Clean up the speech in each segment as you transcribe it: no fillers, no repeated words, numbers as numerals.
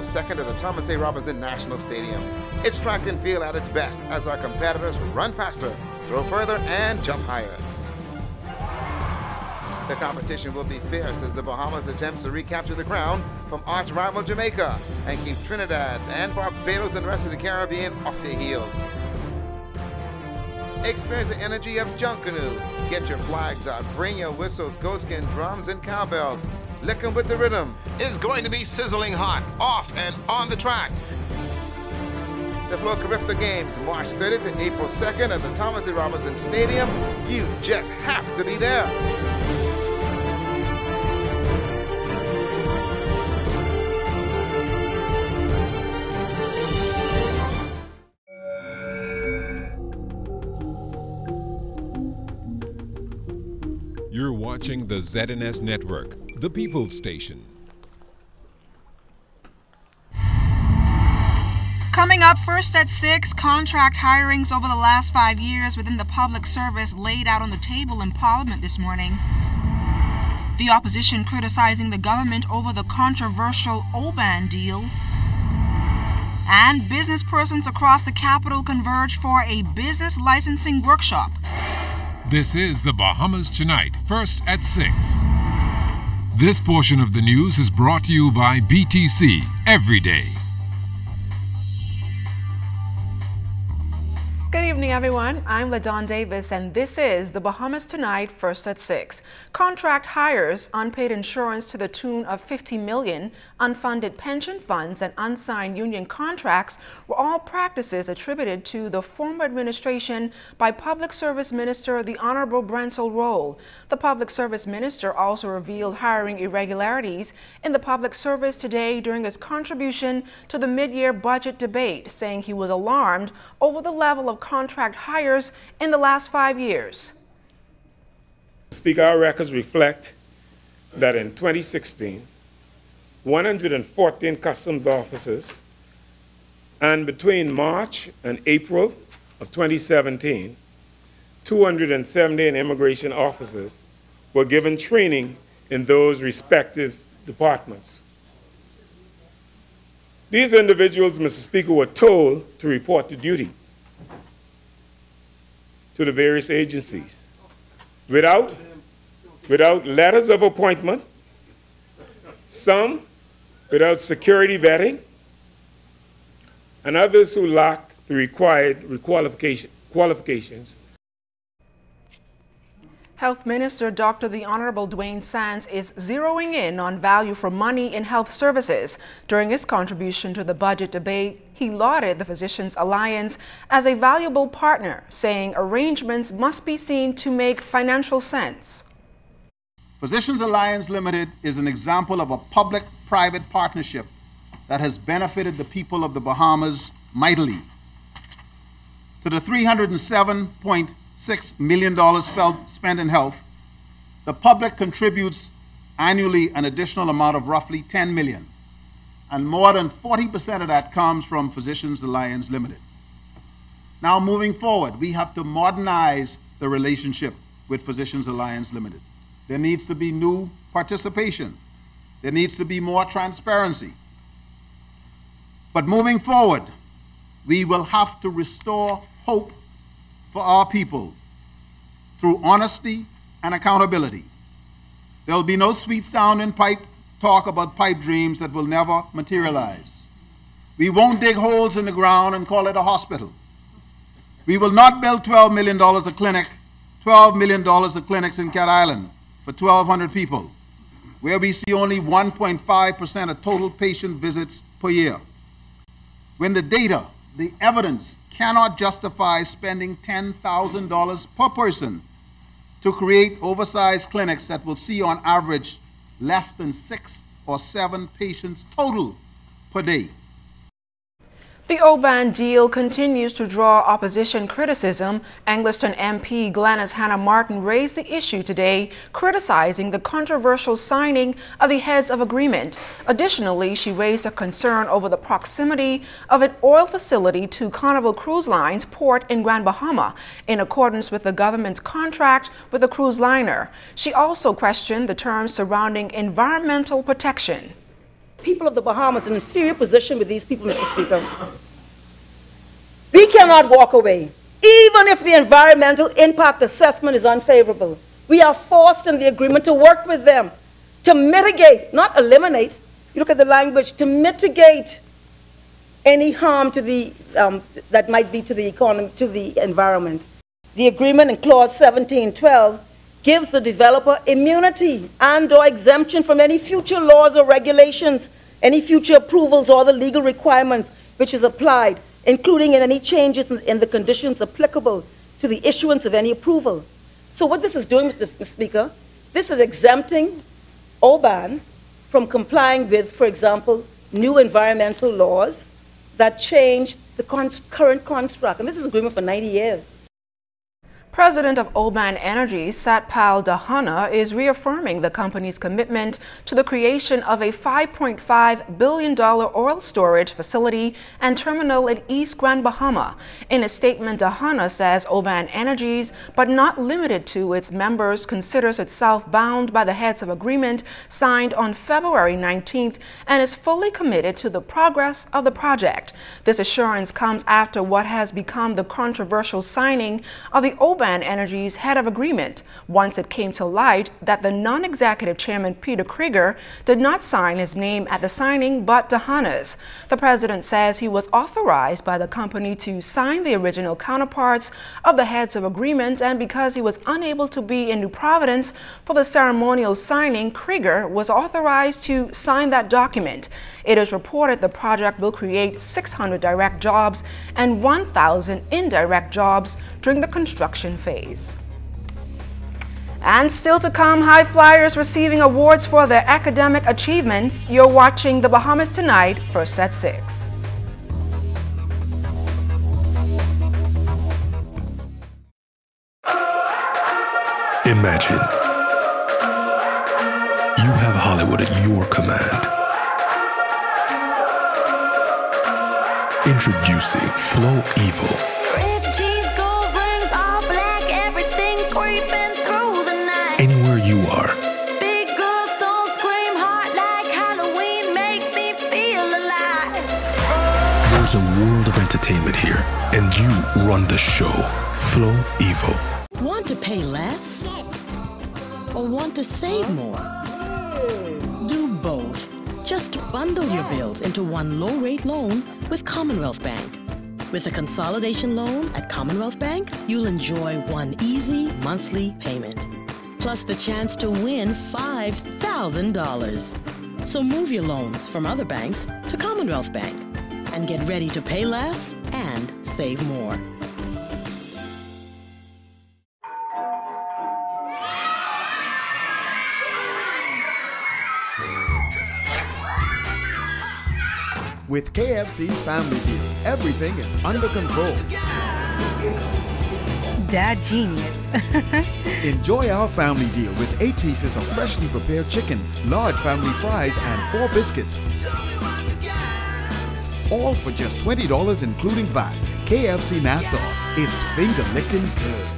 2nd at the Thomas A. Robinson National Stadium. It's track and field at its best as our competitors run faster, throw further, and jump higher. The competition will be fierce as the Bahamas attempts to recapture the crown from arch rival Jamaica and keep Trinidad and Barbados and the rest of the Caribbean off their heels. Experience the energy of Junkanoo. Get your flags out, bring your whistles, goatskin, drums, and cowbells. Lick 'em with the rhythm. It's going to be sizzling hot, off and on the track. The Flow Carifta Games, March 30th to April 2nd at the Thomas A. Robinson Stadium. You just have to be there. You're watching the ZNS Network, the People's Station. Coming up first at 6, contract hirings over the last 5 years within the public service laid out on the table in Parliament this morning. The opposition criticizing the government over the controversial OBAN deal. And business persons across the capital converge for a business licensing workshop. This is the Bahamas Tonight, first at 6. This portion of the news is brought to you by BTC every day. Good evening, everyone. I'm LaDawn Davis, and this is the Bahamas Tonight, first at 6. Contract hires, unpaid insurance to the tune of $50 million, unfunded pension funds, and unsigned union contracts were all practices attributed to the former administration by Public Service Minister the Honorable Brensel Roll. The Public Service Minister also revealed hiring irregularities in the public service today during his contribution to the mid-year budget debate, saying he was alarmed over the level of contract hires in the last 5 years. Speaker, our records reflect that in 2016, 114 customs officers, and between March and April of 2017, 278 immigration officers were given training in those respective departments. These individuals, Mr. Speaker, were told to report to duty to the various agencies without letters of appointment, some without security vetting, and others who lack the required qualifications. Health Minister Dr. the Honorable Dwayne Sands is zeroing in on value for money in health services. During his contribution to the budget debate, he lauded the Physicians Alliance as a valuable partner, saying arrangements must be seen to make financial sense. Physicians Alliance Limited is an example of a public-private partnership that has benefited the people of the Bahamas mightily. To the $307.6 million spent in health, the public contributes annually an additional amount of roughly $10 million, and more than 40% of that comes from Physicians Alliance Limited. Now, moving forward, we have to modernize the relationship with Physicians Alliance Limited. There needs to be new participation. There needs to be more transparency. But moving forward, we will have to restore hope for our people through honesty and accountability. There will be no sweet-sounding talk about pipe dreams that will never materialize. We won't dig holes in the ground and call it a hospital. We will not build $12 million a clinic, $12 million of clinics in Cat Island for 1,200 people, where we see only 1.5% of total patient visits per year. When the data, the evidence, cannot justify spending $10,000 per person to create oversized clinics that will see on average less than 6 or 7 patients total per day. The OBAN deal continues to draw opposition criticism. Angliston MP Glenys Hannah Martin raised the issue today, criticizing the controversial signing of the heads of agreement. Additionally, she raised a concern over the proximity of an oil facility to Carnival Cruise Line's port in Grand Bahama, in accordance with the government's contract with the cruise liner. She also questioned the terms surrounding environmental protection. people of the Bahamas in an inferior position with these people, Mr. Speaker. We cannot walk away, even if the environmental impact assessment is unfavorable. We are forced in the agreement to work with them to mitigate, not eliminate, you look at the language, to mitigate any harm to the, that might be to the economy, to the environment. The agreement in clause 1712 gives the developer immunity and/or exemption from any future laws or regulations, any future approvals or the legal requirements which is applied, including in any changes in the conditions applicable to the issuance of any approval. So what this is doing, Mr. Speaker, this is exempting OBAN from complying with, for example, new environmental laws that change the current construct. And this is an agreement for 90 years. President of Oban Energy, Satpal Dahana, is reaffirming the company's commitment to the creation of a $5.5 billion oil storage facility and terminal in East Grand Bahama. In a statement, Dahana says Oban Energy's, but not limited to its members, considers itself bound by the heads of agreement signed on February 19th and is fully committed to the progress of the project. This assurance comes after what has become the controversial signing of the Oban Energy's head of agreement, once it came to light that the non-executive chairman Peter Krieger did not sign his name at the signing but Dahana's. The president says he was authorized by the company to sign the original counterparts of the heads of agreement, and because he was unable to be in New Providence for the ceremonial signing, Krieger was authorized to sign that document. It is reported the project will create 600 direct jobs and 1,000 indirect jobs during the construction phase. And still to come, high flyers receiving awards for their academic achievements. You're watching The Bahamas Tonight, first at 6. Imagine you have Hollywood at your command. Introducing Flow Evil. Red cheese, gold rings, all black, everything creeping through the night. Anywhere you are. Big girls don't scream hard like Halloween, make me feel alive. There's a world of entertainment here, and you run the show. Flow Evil. Want to pay less? Or want to save more? Do both. Just bundle your bills into one low-rate loan with Commonwealth Bank. With a consolidation loan at Commonwealth Bank, you'll enjoy one easy monthly payment, plus the chance to win $5,000. So move your loans from other banks to Commonwealth Bank and get ready to pay less and save more. With KFC's Family Deal, everything is under control. Dad genius. Enjoy our family deal with 8 pieces of freshly prepared chicken, large family fries, and 4 biscuits. All for just $20 including VAT. KFC Nassau, it's finger-licking good.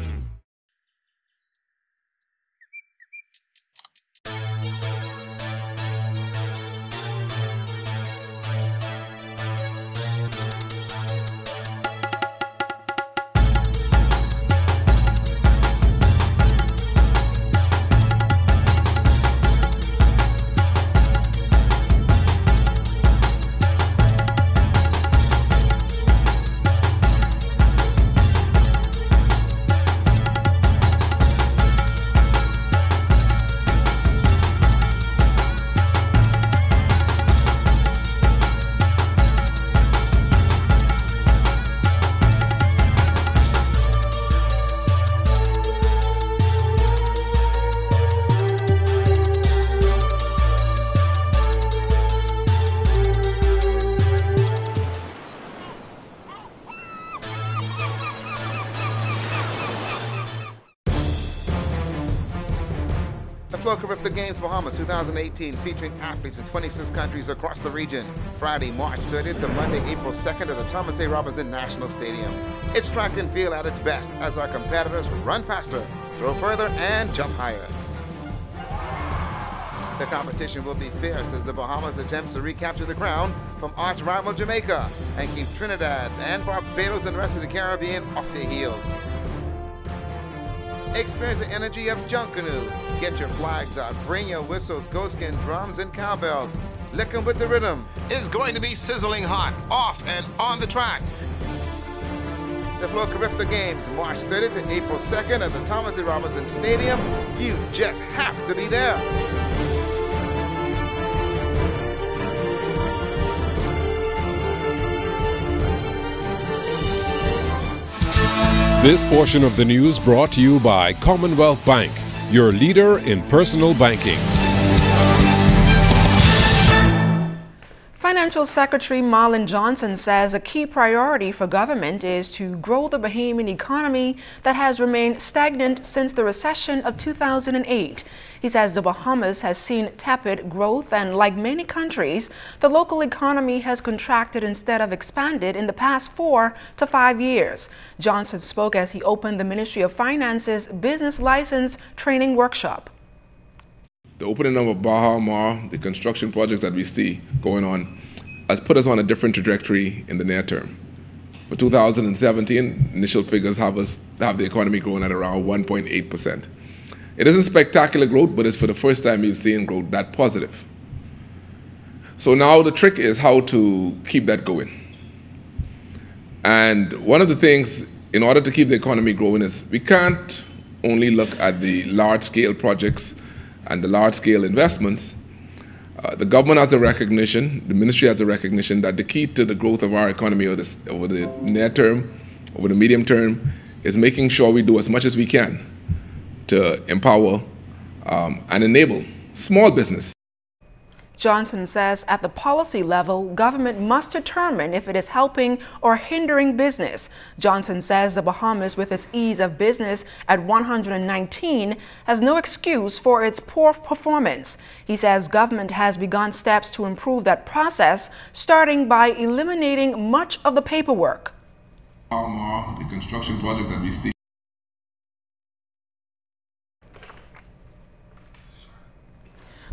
The Flow Carifta Games Bahamas 2018, featuring athletes in 26 countries across the region. Friday, March 30th to Monday, April 2nd at the Thomas A. Robinson National Stadium. It's track and field at its best as our competitors run faster, throw further, and jump higher. The competition will be fierce as the Bahamas attempts to recapture the crown from arch-rival Jamaica and keep Trinidad and Barbados and the rest of the Caribbean off their heels. Experience the energy of Junkanoo. Get your flags out, bring your whistles, goatskin, drums, and cowbells. Lick 'em with the rhythm. It's going to be sizzling hot, off and on the track. The Flow Carifta Games, March 30th to April 2nd at the Thomas E. Robinson Stadium. You just have to be there. This portion of the news brought to you by Commonwealth Bank, your leader in personal banking. Financial Secretary Marlon Johnson says a key priority for government is to grow the Bahamian economy that has remained stagnant since the recession of 2008. He says the Bahamas has seen tepid growth and, like many countries, the local economy has contracted instead of expanded in the past 4 to 5 years. Johnson spoke as he opened the Ministry of Finance's Business License Training Workshop. The opening of Baha Mar, the construction projects that we see going on, has put us on a different trajectory in the near term. For 2017, initial figures have the economy growing at around 1.8%. It isn't spectacular growth, but it's for the first time we've seen growth that positive. So now the trick is how to keep that going. And one of the things, in order to keep the economy growing, is we can't only look at the large-scale projects and the large-scale investments. The government has a recognition, the ministry has a recognition that the key to the growth of our economy over the near term, over the medium term, is making sure we do as much as we can to empower and enable small business. Johnson says at the policy level, government must determine if it is helping or hindering business. Johnson says the Bahamas, with its ease of business at 119, has no excuse for its poor performance. He says government has begun steps to improve that process, starting by eliminating much of the paperwork. The construction projects that we see.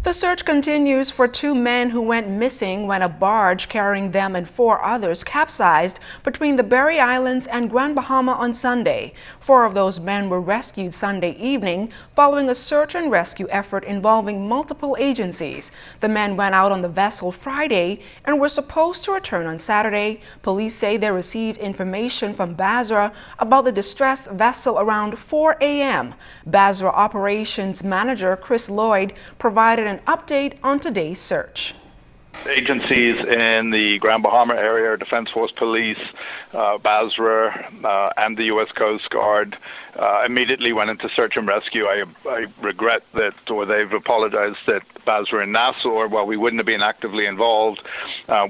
The search continues for 2 men who went missing when a barge carrying them and 4 others capsized between the Berry Islands and Grand Bahama on Sunday. 4 of those men were rescued Sunday evening following a search and rescue effort involving multiple agencies. The men went out on the vessel Friday and were supposed to return on Saturday. Police say they received information from Basra about the distressed vessel around 4 a.m. Basra Operations Manager Chris Lloyd provided an update on today's search. Agencies in the Grand Baha Mar area, Defense Force Police, Basra, and the U.S. Coast Guard immediately went into search and rescue. I regret that, or they've apologized that Basra and Nassau, while we wouldn't have been actively involved,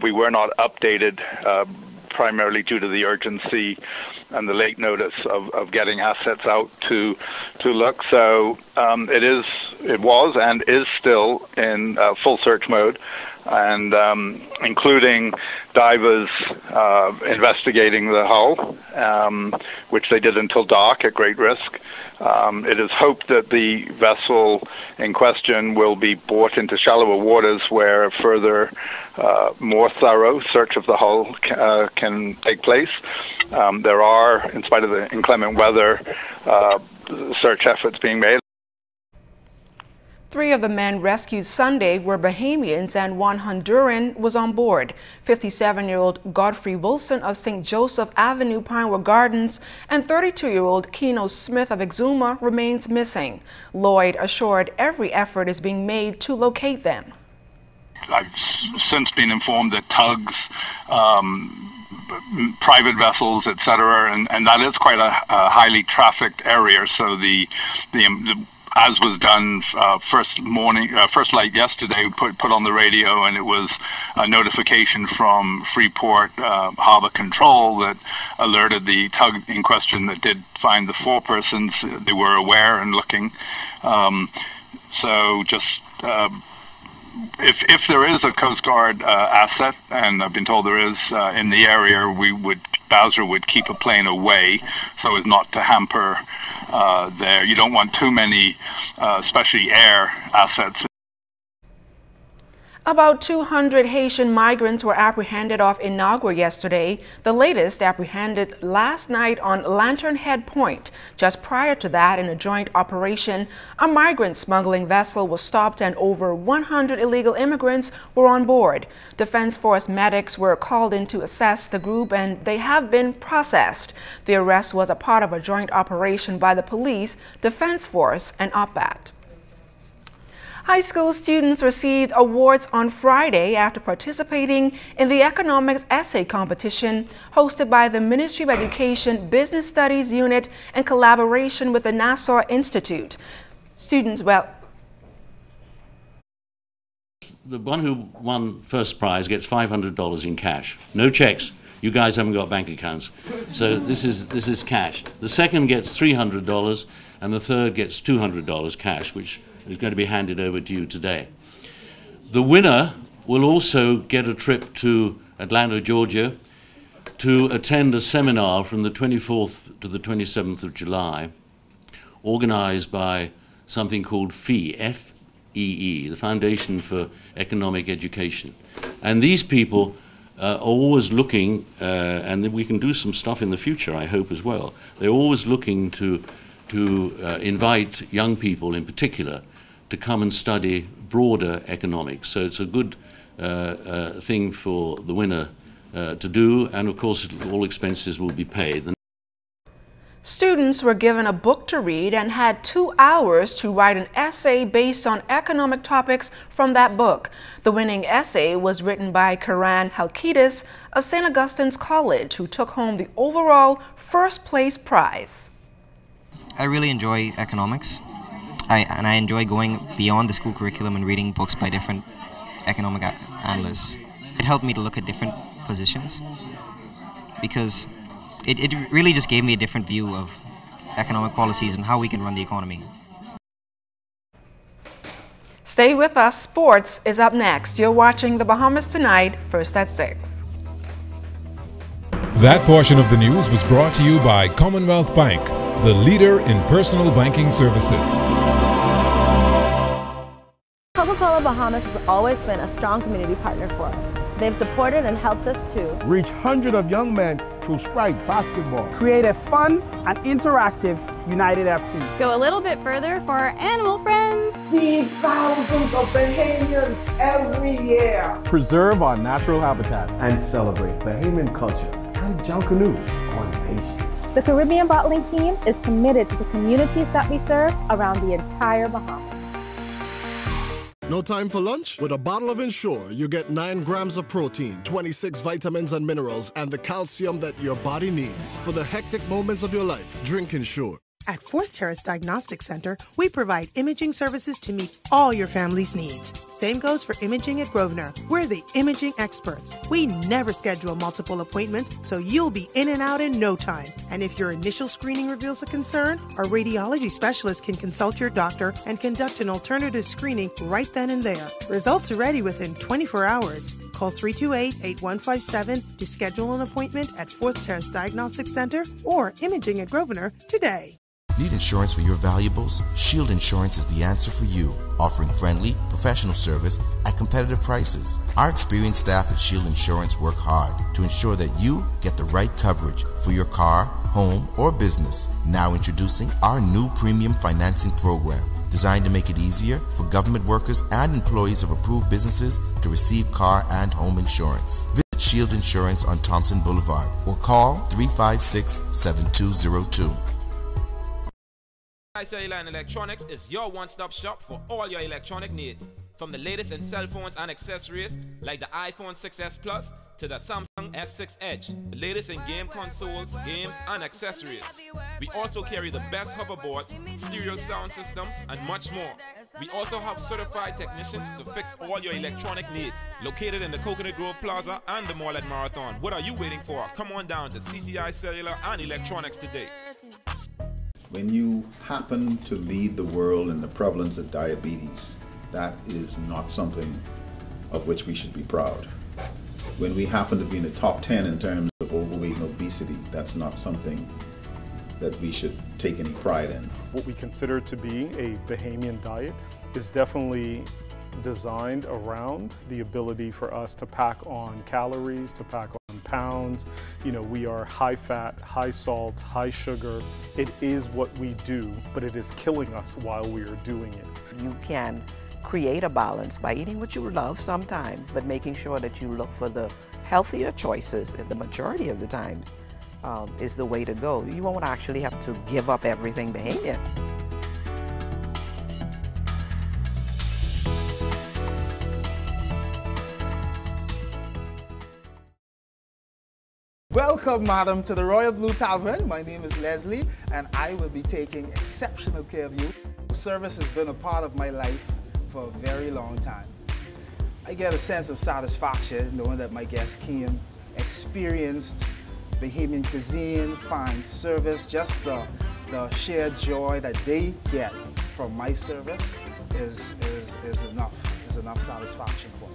we were not updated primarily due to the urgency and the late notice of getting assets out to look. So it was and is still in full search mode, and including divers investigating the hull, which they did until dark at great risk. It is hoped that the vessel in question will be brought into shallower waters where further, more thorough search of the hull can take place. There are, in spite of the inclement weather, search efforts being made. 3 of the men rescued Sunday were Bahamians and 1 Honduran was on board. 57-year-old Godfrey Wilson of St. Joseph Avenue, Pinewood Gardens, and 32-year-old Keno Smith of Exuma remains missing. Lloyd assured every effort is being made to locate them. I've since been informed that tugs, private vessels, etc., and that is quite a highly trafficked area. So the as was done first light yesterday, put on the radio, and it was a notification from Freeport Harbor Control that alerted the tug in question that did find the 4 persons. They were aware and looking. So just if there is a Coast Guard asset, and I've been told there is in the area, Basra would keep a plane away so as not to hamper there. You don't want too many, especially air assets. About 200 Haitian migrants were apprehended off Inagua yesterday, the latest apprehended last night on Lantern Head Point. Just prior to that, in a joint operation, a migrant smuggling vessel was stopped and over 100 illegal immigrants were on board. Defense Force medics were called in to assess the group and they have been processed. The arrest was a part of a joint operation by the police, Defense Force, and OPAT. High school students received awards on Friday after participating in the economics essay competition hosted by the Ministry of Education Business Studies Unit in collaboration with the Nassau Institute. Students, the one who won first prize gets $500 in cash. No checks. You guys haven't got bank accounts. So this is cash. The second gets $300 and the third gets $200 cash, which is going to be handed over to you today. The winner will also get a trip to Atlanta, Georgia, to attend a seminar from the 24th to the 27th of July, organized by something called FEE, F-E-E, the Foundation for Economic Education. And these people are always looking, and we can do some stuff in the future, I hope, as well. They're always looking to invite young people in particular to come and study broader economics. So it's a good thing for the winner to do, and of course all expenses will be paid. Students were given a book to read and had 2 hours to write an essay based on economic topics from that book. The winning essay was written by Karan Halkitis of St. Augustine's College, who took home the overall first place prize. I really enjoy economics. I enjoy going beyond the school curriculum and reading books by different economic analysts. It helped me to look at different positions because it really just gave me a different view of economic policies and how we can run the economy. Stay with us. Sports is up next. You're watching The Bahamas Tonight, first at 6. That portion of the news was brought to you by Commonwealth Bank, the leader in personal banking services. Coca-Cola Bahamas has always been a strong community partner for us. They've supported and helped us to reach hundreds of young men through Sprite basketball, create a fun and interactive United FC, go a little bit further for our animal friends, feed thousands of Bahamians every year, preserve our natural habitat, and celebrate Bahamian culture and Junkanoo on pastry. The Caribbean Bottling Team is committed to the communities that we serve around the entire Bahamas. No time for lunch? With a bottle of Ensure, you get 9 grams of protein, 26 vitamins and minerals, and the calcium that your body needs. For the hectic moments of your life, drink Ensure. At Fourth Terrace Diagnostic Center, we provide imaging services to meet all your family's needs. Same goes for imaging at Grosvenor. We're the imaging experts. We never schedule multiple appointments, so you'll be in and out in no time. And if your initial screening reveals a concern, our radiology specialist can consult your doctor and conduct an alternative screening right then and there. Results are ready within 24 hours. Call 328-8157 to schedule an appointment at Fourth Terrace Diagnostic Center or Imaging at Grosvenor today. Need insurance for your valuables? Shield Insurance is the answer for you, offering friendly, professional service at competitive prices. Our experienced staff at Shield Insurance work hard to ensure that you get the right coverage for your car, home, or business. Now introducing our new premium financing program, designed to make it easier for government workers and employees of approved businesses to receive car and home insurance. Visit Shield Insurance on Thompson Boulevard or call 356-7202. Cellular and Electronics is your one-stop shop for all your electronic needs. From the latest in cell phones and accessories like the iPhone 6s Plus to the Samsung S6 Edge, the latest in game consoles, games, and accessories. We also carry the best hoverboards, stereo sound systems, and much more. We also have certified technicians to fix all your electronic needs. Located in the Coconut Grove Plaza and the Mall at Marathon. What are you waiting for? Come on down to CTI Cellular and Electronics today. When you happen to lead the world in the prevalence of diabetes, that is not something of which we should be proud. When we happen to be in the top 10 in terms of overweight and obesity, that's not something that we should take any pride in. What we consider to be a Bahamian diet is definitely designed around the ability for us to pack on calories, to pack on pounds. You know, we are high fat, high salt, high sugar. It is what we do, but it is killing us while we are doing it. You can create a balance by eating what you love sometime, but making sure that you look for the healthier choices at the majority of the times is the way to go. You won't actually have to give up everything behind you. Welcome, madam, to the Royal Blue Tavern. My name is Leslie, and I will be taking exceptional care of you. Service has been a part of my life for a very long time. I get a sense of satisfaction knowing that my guests came, experienced Bahamian cuisine, fine service, just the sheer joy that they get from my service is enough satisfaction for me.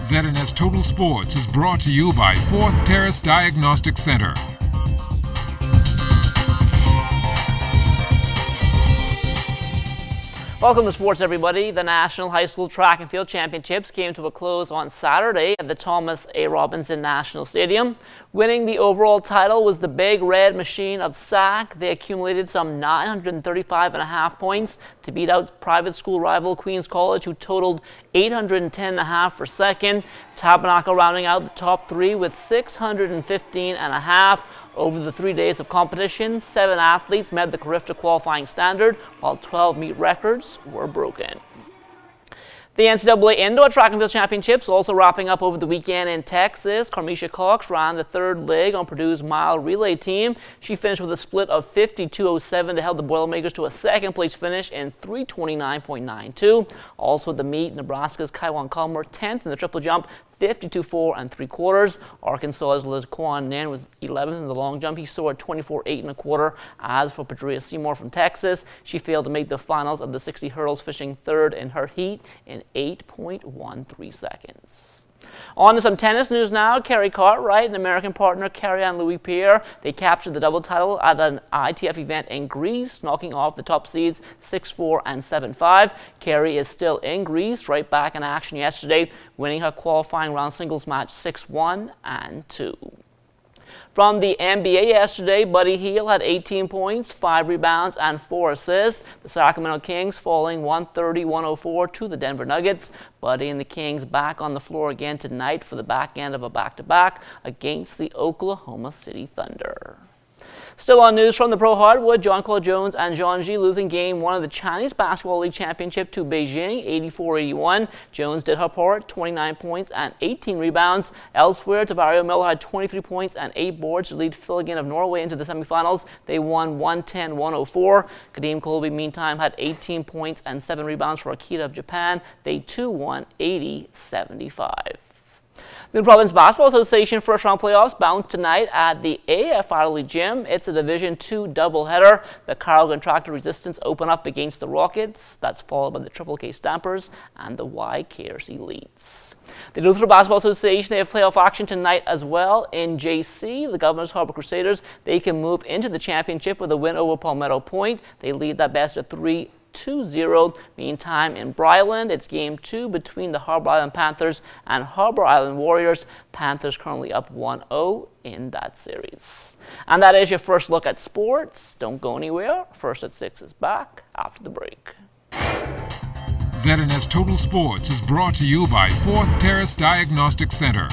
ZNS Total Sports is brought to you by 4th Terrace Diagnostic Center. Welcome to sports, everybody. The National High School Track and Field Championships came to a close on Saturday at the Thomas A. Robinson National Stadium. Winning the overall title was the Big Red Machine of SAC. They accumulated some 935.5 points to beat out private school rival Queens College, who totaled 810.5 for second. Tabernacle rounding out the top three with 615.5. Over the 3 days of competition, 7 athletes met the Carifta qualifying standard, while 12 meet records were broken. The NCAA Indoor Track and Field Championships also wrapping up over the weekend in Texas. Carmisha Cox ran the third leg on Purdue's mile relay team. She finished with a split of 52.07 to help the Boilermakers to a second place finish in 329.92. Also at the meet, Nebraska's Kaiwan Culmer 10th in the triple jump, 52.4 3/4. Arkansas's Laquan Nin was 11th in the long jump. He soared 24.8 1/4. As for Padria Seymour from Texas, she failed to make the finals of the 60 hurdles, finishing third in her heat in 8.13 seconds. On to some tennis news now. Carrie Cartwright and American partner Carrie-Anne Louis-Pierre, they captured the double title at an ITF event in Greece, knocking off the top seeds 6-4 and 7-5. Carrie is still in Greece, right back in action yesterday, winning her qualifying round singles match 6-1 and 2. From the NBA yesterday, Buddy Hield had 18 points, 5 rebounds, and 4 assists. The Sacramento Kings falling 130-104 to the Denver Nuggets. Buddy and the Kings back on the floor again tonight for the back end of a back-to-back against the Oklahoma City Thunder. Still on news from the Pro Hardwood, John Cole Jones and Jean-G losing Game 1 of the Chinese Basketball League Championship to Beijing, 84-81. Jones did her part, 29 points and 18 rebounds. Elsewhere, Tavario Miller had 23 points and 8 boards to lead Philigan of Norway into the semifinals. They won 110-104. Kadeem Colby, meantime, had 18 points and 7 rebounds for Akita of Japan. They too won 80-75. The Province Basketball Association first round playoffs bounce tonight at the AF Farley Gym. It's a Division II doubleheader. The Carroll Contractor Resistance open up against the Rockets. That's followed by the Triple K Stampers and the YKers Elites. The Luther Basketball Association, they have playoff action tonight as well. In JC, the Governor's Harbor Crusaders, they can move into the championship with a win over Palmetto Point. They lead that best of 3-2-0. Meantime, in Bryland, it's Game 2 between the Harbor Island Panthers and Harbor Island Warriors. Panthers currently up 1-0 in that series. And that is your first look at sports. Don't go anywhere. First at 6 is back after the break. ZNS Total Sports is brought to you by 4th Terrace Diagnostic Center.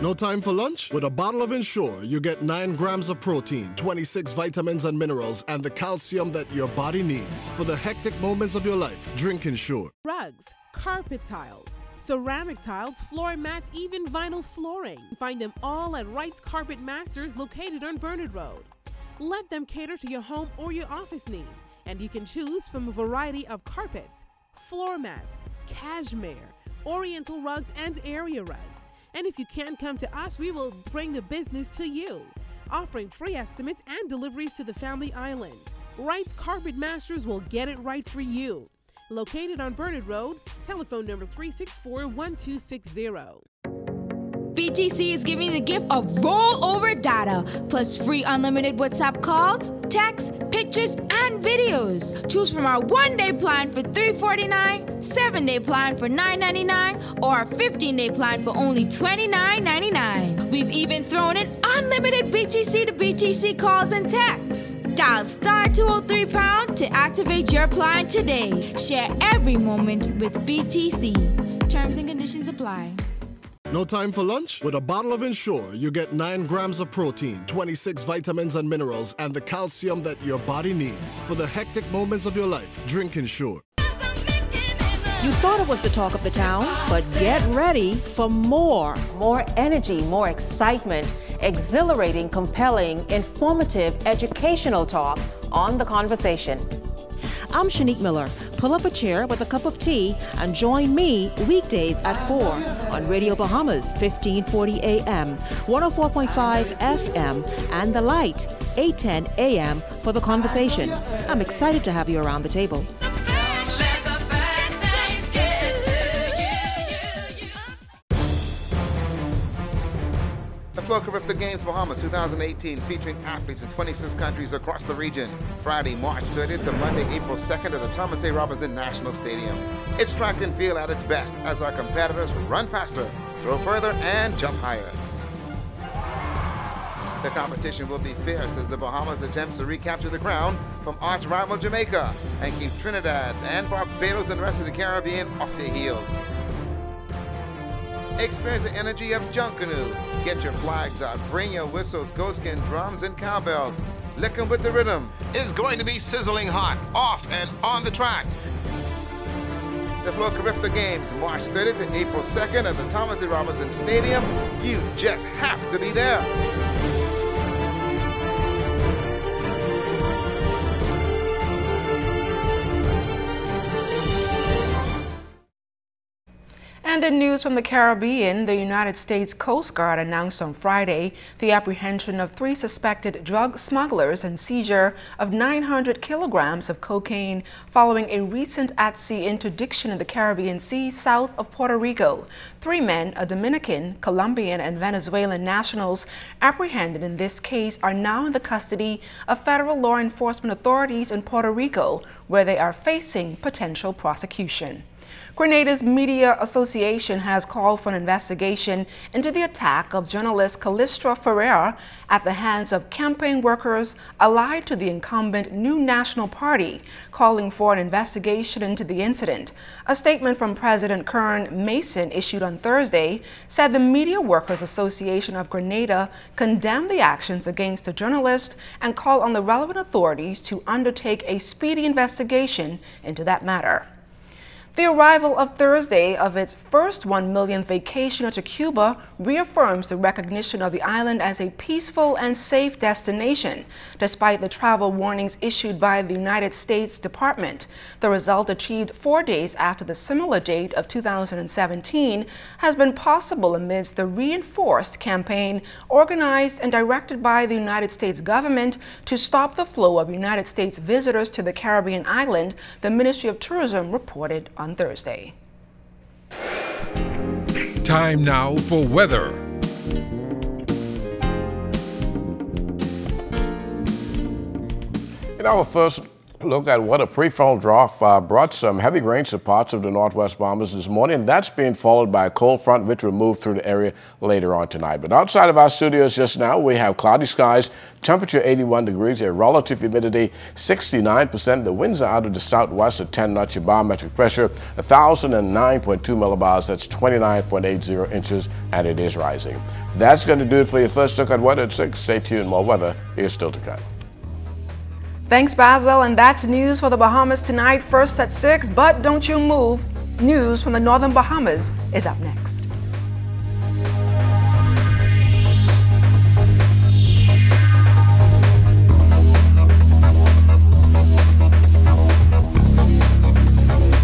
No time for lunch? With a bottle of Ensure, you get 9 grams of protein, 26 vitamins and minerals, and the calcium that your body needs. For the hectic moments of your life, drink Ensure. Rugs, carpet tiles, ceramic tiles, floor mats, even vinyl flooring. Find them all at Wright's Carpet Masters, located on Bernard Road. Let them cater to your home or your office needs, and you can choose from a variety of carpets, floor mats, cashmere, oriental rugs, and area rugs. And if you can't come to us, we will bring the business to you, offering free estimates and deliveries to the Family Islands. Wright's Carpet Masters will get it right for you. Located on Burnett Road, telephone number 364-1260. BTC is giving the gift of rollover data, plus free unlimited WhatsApp calls, texts, pictures, and videos. Choose from our 1-day plan for $349, 7-day plan for $999, or a 15-day plan for only $29.99. We've even thrown in unlimited BTC to BTC calls and texts. Dial *203# to activate your plan today. Share every moment with BTC. Terms and conditions apply. No time for lunch? With a bottle of Ensure, you get 9 grams of protein, 26 vitamins and minerals, and the calcium that your body needs. For the hectic moments of your life, drink Ensure. You thought it was the talk of the town, but get ready for more. More energy, more excitement, exhilarating, compelling, informative, educational talk on The Conversation. I'm Shanique Miller. Pull up a chair with a cup of tea and join me weekdays at 4 on Radio Bahamas, 1540 AM, 104.5 FM, and The Light, 810 AM for The Conversation. I'm excited to have you around the table. The Flow Carifta Games Bahamas 2018, featuring athletes in 26 countries across the region. Friday, March 30th to Monday, April 2nd at the Thomas A. Robinson National Stadium. It's track and field at its best as our competitors run faster, throw further, and jump higher. The competition will be fierce as the Bahamas attempts to recapture the crown from arch rival Jamaica and keep Trinidad and Barbados and the rest of the Caribbean off their heels. Experience the energy of Junkanoo. Get your flags out, bring your whistles, goatskin, drums, and cowbells. Lick 'em with the rhythm. It's going to be sizzling hot, off and on the track. The Flow Carifta Games, March 30th to April 2nd at the Thomas A. Robinson Stadium. You just have to be there. And in news from the Caribbean, the United States Coast Guard announced on Friday the apprehension of 3 suspected drug smugglers and seizure of 900 kilograms of cocaine following a recent at-sea interdiction in the Caribbean Sea south of Puerto Rico. 3 men, a Dominican, Colombian, and Venezuelan nationals apprehended in this case are now in the custody of federal law enforcement authorities in Puerto Rico, where they are facing potential prosecution. Grenada's Media Association has called for an investigation into the attack of journalist Calistra Ferreira at the hands of campaign workers allied to the incumbent New National Party, calling for an investigation into the incident. A statement from President Kern Mason issued on Thursday said the Media Workers Association of Grenada condemned the actions against the journalist and called on the relevant authorities to undertake a speedy investigation into that matter. The arrival of Thursday of its first 1 millionth vacationer to Cuba reaffirms the recognition of the island as a peaceful and safe destination, despite the travel warnings issued by the United States Department. The result, achieved 4 days after the similar date of 2017, has been possible amidst the reinforced campaign organized and directed by the United States government to stop the flow of United States visitors to the Caribbean island, the Ministry of Tourism reported on Thursday. Time now for weather. In our first look at what a pre-fall trough brought some heavy rains to parts of the northwest Bahamas this morning. That's being followed by a cold front which will move through the area later on tonight. But outside of our studios just now, we have cloudy skies, temperature 81 degrees, a relative humidity 69%. The winds are out of the southwest at 10 knots. Your barometric pressure 1,009.2 millibars. That's 29.80 inches, and it is rising. That's going to do it for your first look at weather at 6. Stay tuned. More weather is still to come. Thanks, Basil, and that's news for the Bahamas tonight, first at 6. But don't you move. News from the Northern Bahamas is up next.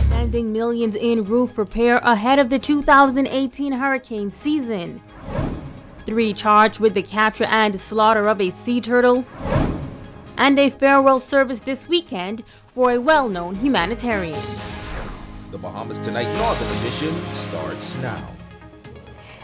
Spending millions in roof repair ahead of the 2018 hurricane season. 3 charged with the capture and slaughter of a sea turtle. And a farewell service this weekend for a well-known humanitarian. The Bahamas Tonight Northern Edition starts now.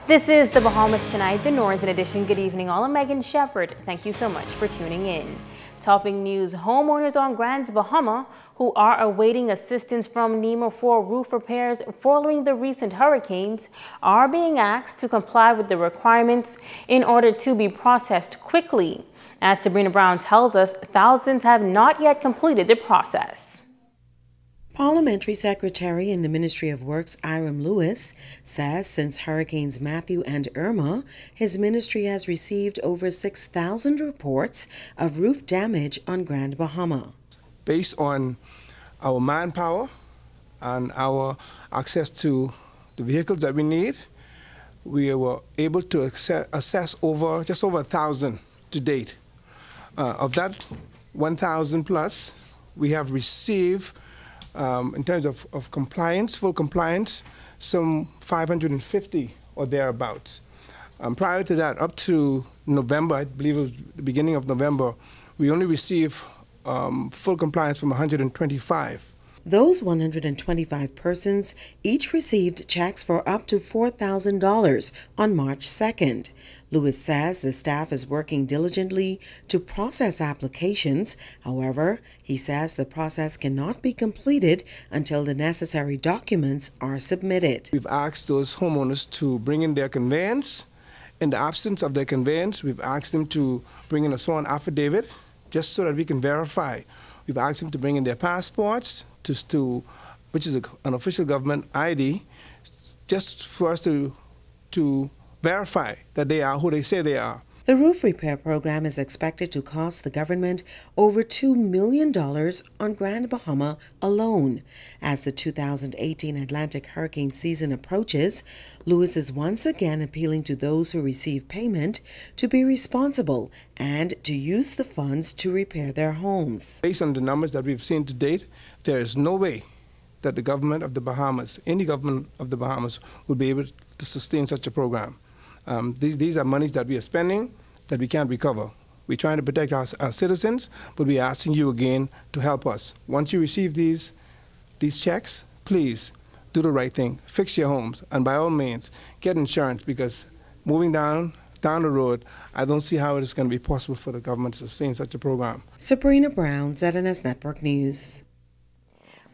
This is the Bahamas Tonight, the Northern Edition. Good evening, all. I'm Megan Shepard. Thank you so much for tuning in. Topping news, homeowners on Grand Bahama who are awaiting assistance from NEMA for roof repairs following the recent hurricanes are being asked to comply with the requirements in order to be processed quickly. As Sabrina Brown tells us, thousands have not yet completed the process. Parliamentary Secretary in the Ministry of Works, Iram Lewis, says since Hurricanes Matthew and Irma, his ministry has received over 6,000 reports of roof damage on Grand Bahama. Based on our manpower and our access to the vehicles that we need, we were able to assess just over 1,000 to date. Of that 1,000 plus, we have received in terms of compliance, full compliance, some 550 or thereabouts. Prior to that, up to November, I believe it was the beginning of November, we only received full compliance from 125. Those 125 persons each received checks for up to $4,000 on March 2nd. Lewis says the staff is working diligently to process applications. However, he says the process cannot be completed until the necessary documents are submitted. We've asked those homeowners to bring in their conveyance. In the absence of their conveyance, we've asked them to bring in a sworn affidavit just so that we can verify. We've asked them to bring in their passports, which is an official government ID, just for us to verify that they are who they say they are. The roof repair program is expected to cost the government over $2 million on Grand Bahama alone. As the 2018 Atlantic hurricane season approaches, Lewis is once again appealing to those who receive payment to be responsible and to use the funds to repair their homes. Based on the numbers that we've seen to date, there is no way that the government of the Bahamas, any government of the Bahamas, would be able to sustain such a program. These are monies that we are spending that we can't recover. We're trying to protect our citizens, but we're asking you again to help us. Once you receive these checks, please do the right thing. Fix your homes, and by all means, get insurance, because moving down the road, I don't see how it is going to be possible for the government to sustain such a program. Sabrina Brown, ZNS Network News.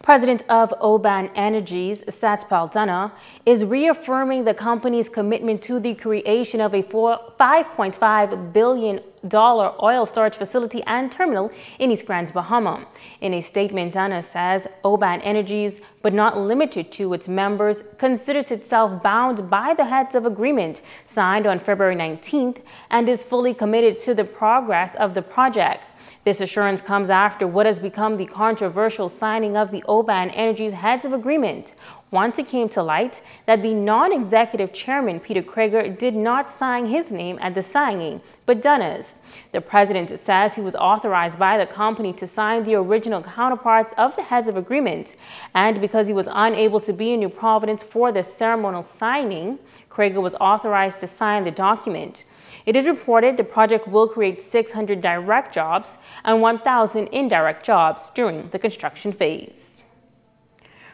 President of Oban Energies, Satpal Dana, is reaffirming the company's commitment to the creation of a $5.5 billion oil storage facility and terminal in East Grand Bahama. In a statement, Dana says Oban Energies, but not limited to its members, considers itself bound by the heads of agreement signed on February 19th and is fully committed to the progress of the project. This assurance comes after what has become the controversial signing of the Oban Energies Heads of Agreement. Once it came to light that the non-executive chairman, Peter Krager, did not sign his name at the signing, but Dana's. The president says he was authorized by the company to sign the original counterparts of the Heads of Agreement, and because he was unable to be in New Providence for the ceremonial signing, Krager was authorized to sign the document. It is reported the project will create 600 direct jobs and 1,000 indirect jobs during the construction phase.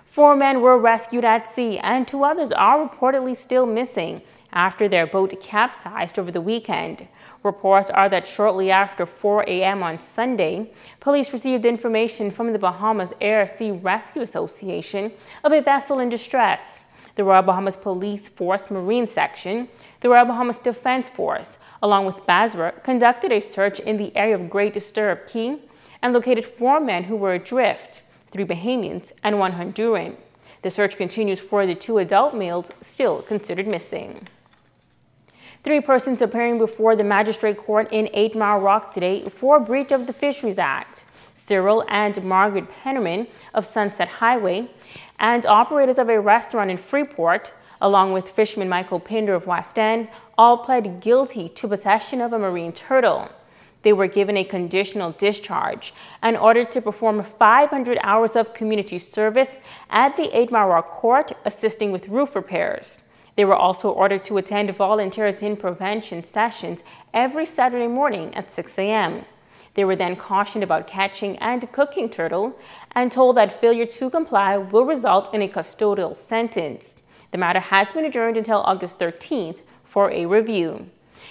4 men were rescued at sea and 2 others are reportedly still missing after their boat capsized over the weekend. Reports are that shortly after 4 a.m. on Sunday, police received information from the Bahamas Air Sea Rescue Association of a vessel in distress. The Royal Bahamas Police Force Marine Section, the Royal Bahamas Defense Force, along with BASRA, conducted a search in the area of Great Stirrup Key and located 4 men who were adrift, 3 Bahamians and 1 Honduran. The search continues for the 2 adult males still considered missing. 3 persons appearing before the magistrate court in 8 Mile Rock today for breach of the Fisheries Act. Cyril and Margaret Pennerman of Sunset Highway and operators of a restaurant in Freeport, along with fisherman Michael Pinder of West End, all pled guilty to possession of a marine turtle. They were given a conditional discharge and ordered to perform 500 hours of community service at the 8 Mile Rock Court, assisting with roof repairs. They were also ordered to attend volunteers in prevention sessions every Saturday morning at 6 a.m. They were then cautioned about catching and cooking turtle and told that failure to comply will result in a custodial sentence. The matter has been adjourned until August 13th for a review.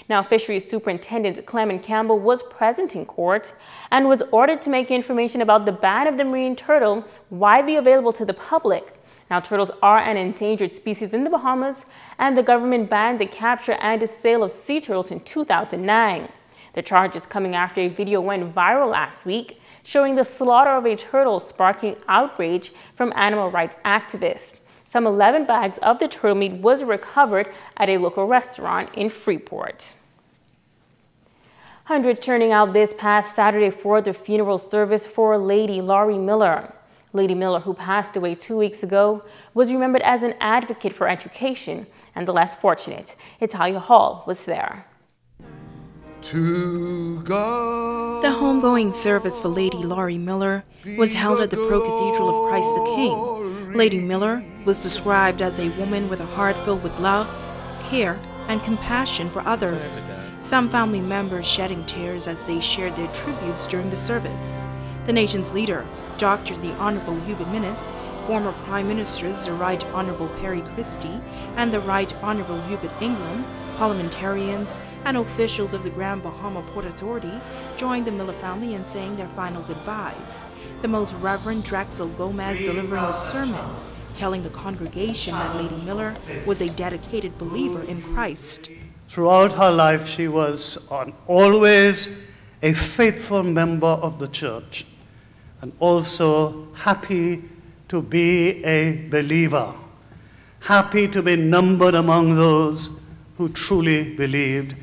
Now, Fisheries Superintendent Clement Campbell was present in court and was ordered to make information about the ban of the marine turtle widely available to the public. Now, turtles are an endangered species in the Bahamas, and the government banned the capture and the sale of sea turtles in 2009. The charge is coming after a video went viral last week showing the slaughter of a turtle, sparking outrage from animal rights activists. Some 11 bags of the turtle meat was recovered at a local restaurant in Freeport. Hundreds turning out this past Saturday for the funeral service for Lady Laurie Miller. Lady Miller, who passed away 2 weeks ago, was remembered as an advocate for education and the less fortunate. Italia Hall was there. To God. The homegoing service for Lady Laurie Miller was held at the Pro-Cathedral of Christ the King. Lady Miller was described as a woman with a heart filled with love, care, and compassion for others. Some family members shedding tears as they shared their tributes during the service. The nation's leader, Dr. the Honorable Hubert Minnis, former Prime Ministers the Right Honorable Perry Christie and the Right Honorable Hubert Ingram, parliamentarians, and officials of the Grand Baha Mar Port Authority joined the Miller family in saying their final goodbyes. The Most Reverend Drexel Gomez delivering the sermon, telling the congregation that Lady Miller was a dedicated believer in Christ. Throughout her life, she was always a faithful member of the church and also happy to be a believer, happy to be numbered among those who truly believed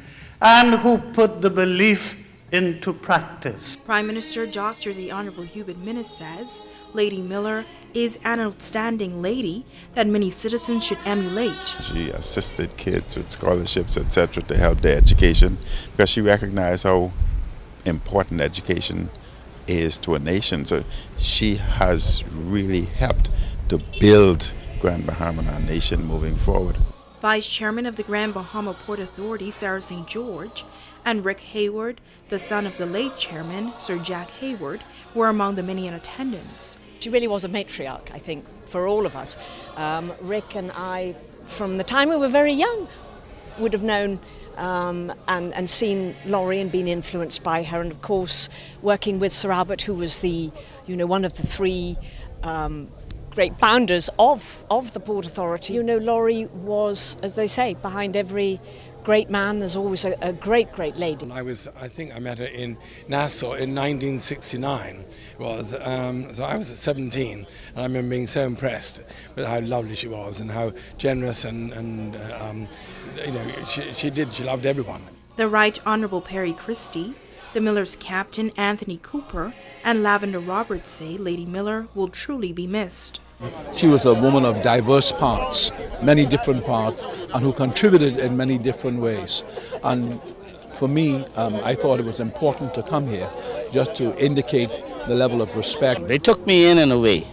and who put the belief into practice. Prime Minister Dr. the Honorable Hubert Minnis says Lady Miller is an outstanding lady that many citizens should emulate. She assisted kids with scholarships, etc., to help their education because she recognized how important education is to a nation. So she has really helped to build Grand Bahama and our nation moving forward. Vice Chairman of the Grand Baha Mar Port Authority, Sarah St. George, and Rick Hayward, the son of the late chairman, Sir Jack Hayward, were among the many in attendance. She really was a matriarch, I think, for all of us. Rick and I, from the time we were very young, would have known and seen Laurie and been influenced by her, and of course working with Sir Albert, who was the, one of the three great founders of the Port Authority. Laurie was, as they say, behind every great man there's always a great lady. I think I met her in Nassau in 1969. So I was at 17, and I remember being so impressed with how lovely she was and how generous and she loved everyone. The Right Honorable Perry Christie, the Millers' captain Anthony Cooper, and Lavender Roberts say Lady Miller will truly be missed. She was a woman of diverse parts, many different parts, and who contributed in many different ways. And for me, I thought it was important to come here just to indicate the level of respect. They took me in a way,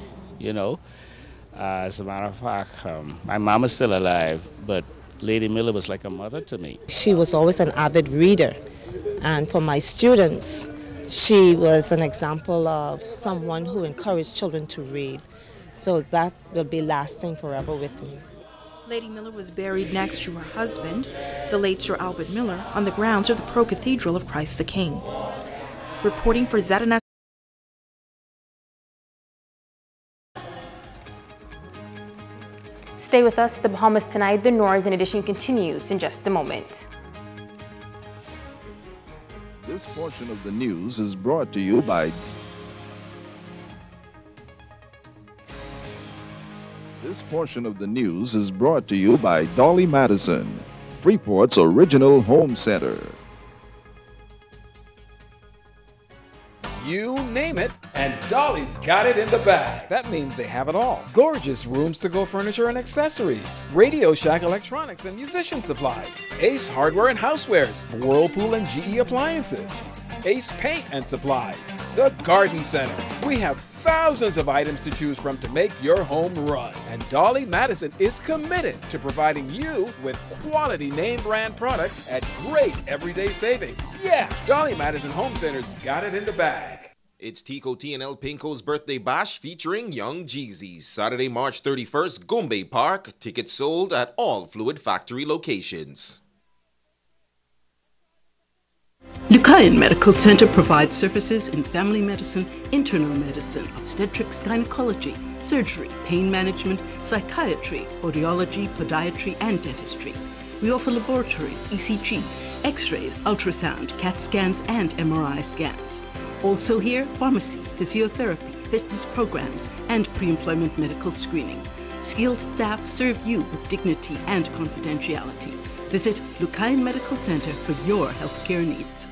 As a matter of fact, my mom is still alive, but Lady Miller was like a mother to me. She was always an avid reader, and for my students, she was an example of someone who encouraged children to read. So that will be lasting forever with me. Lady Miller was buried next to her husband, the late Sir Albert Miller, on the grounds of the Pro-Cathedral of Christ the King. Reporting for ZNS. Stay with us. The Bahamas Tonight, the Northern Edition continues in just a moment. This portion of the news is brought to you by Dolly Madison, Freeport's original home center. You name it, and Dolly's got it in the bag. That means they have it all. Gorgeous rooms to go furniture and accessories, Radio Shack electronics and musician supplies, Ace hardware and housewares, Whirlpool and GE appliances, Ace paint and supplies, the Garden Center. We have thousands of items to choose from to make your home run. And Dolly Madison is committed to providing you with quality name brand products at great everyday savings. Yes, Dolly Madison Home Center's got it in the bag. It's Tico T&L Pinko's birthday bash featuring Young Jeezy. Saturday, March 31st, Gombe Park. Tickets sold at all Fluid Factory locations. Lucayan Medical Center provides services in family medicine, internal medicine, obstetrics, gynecology, surgery, pain management, psychiatry, audiology, podiatry, and dentistry. We offer laboratory, ECG, X-rays, ultrasound, CAT scans, and MRI scans. Also here, pharmacy, physiotherapy, fitness programs, and pre-employment medical screening. Skilled staff serve you with dignity and confidentiality. Visit Lucayan Medical Center for your healthcare needs.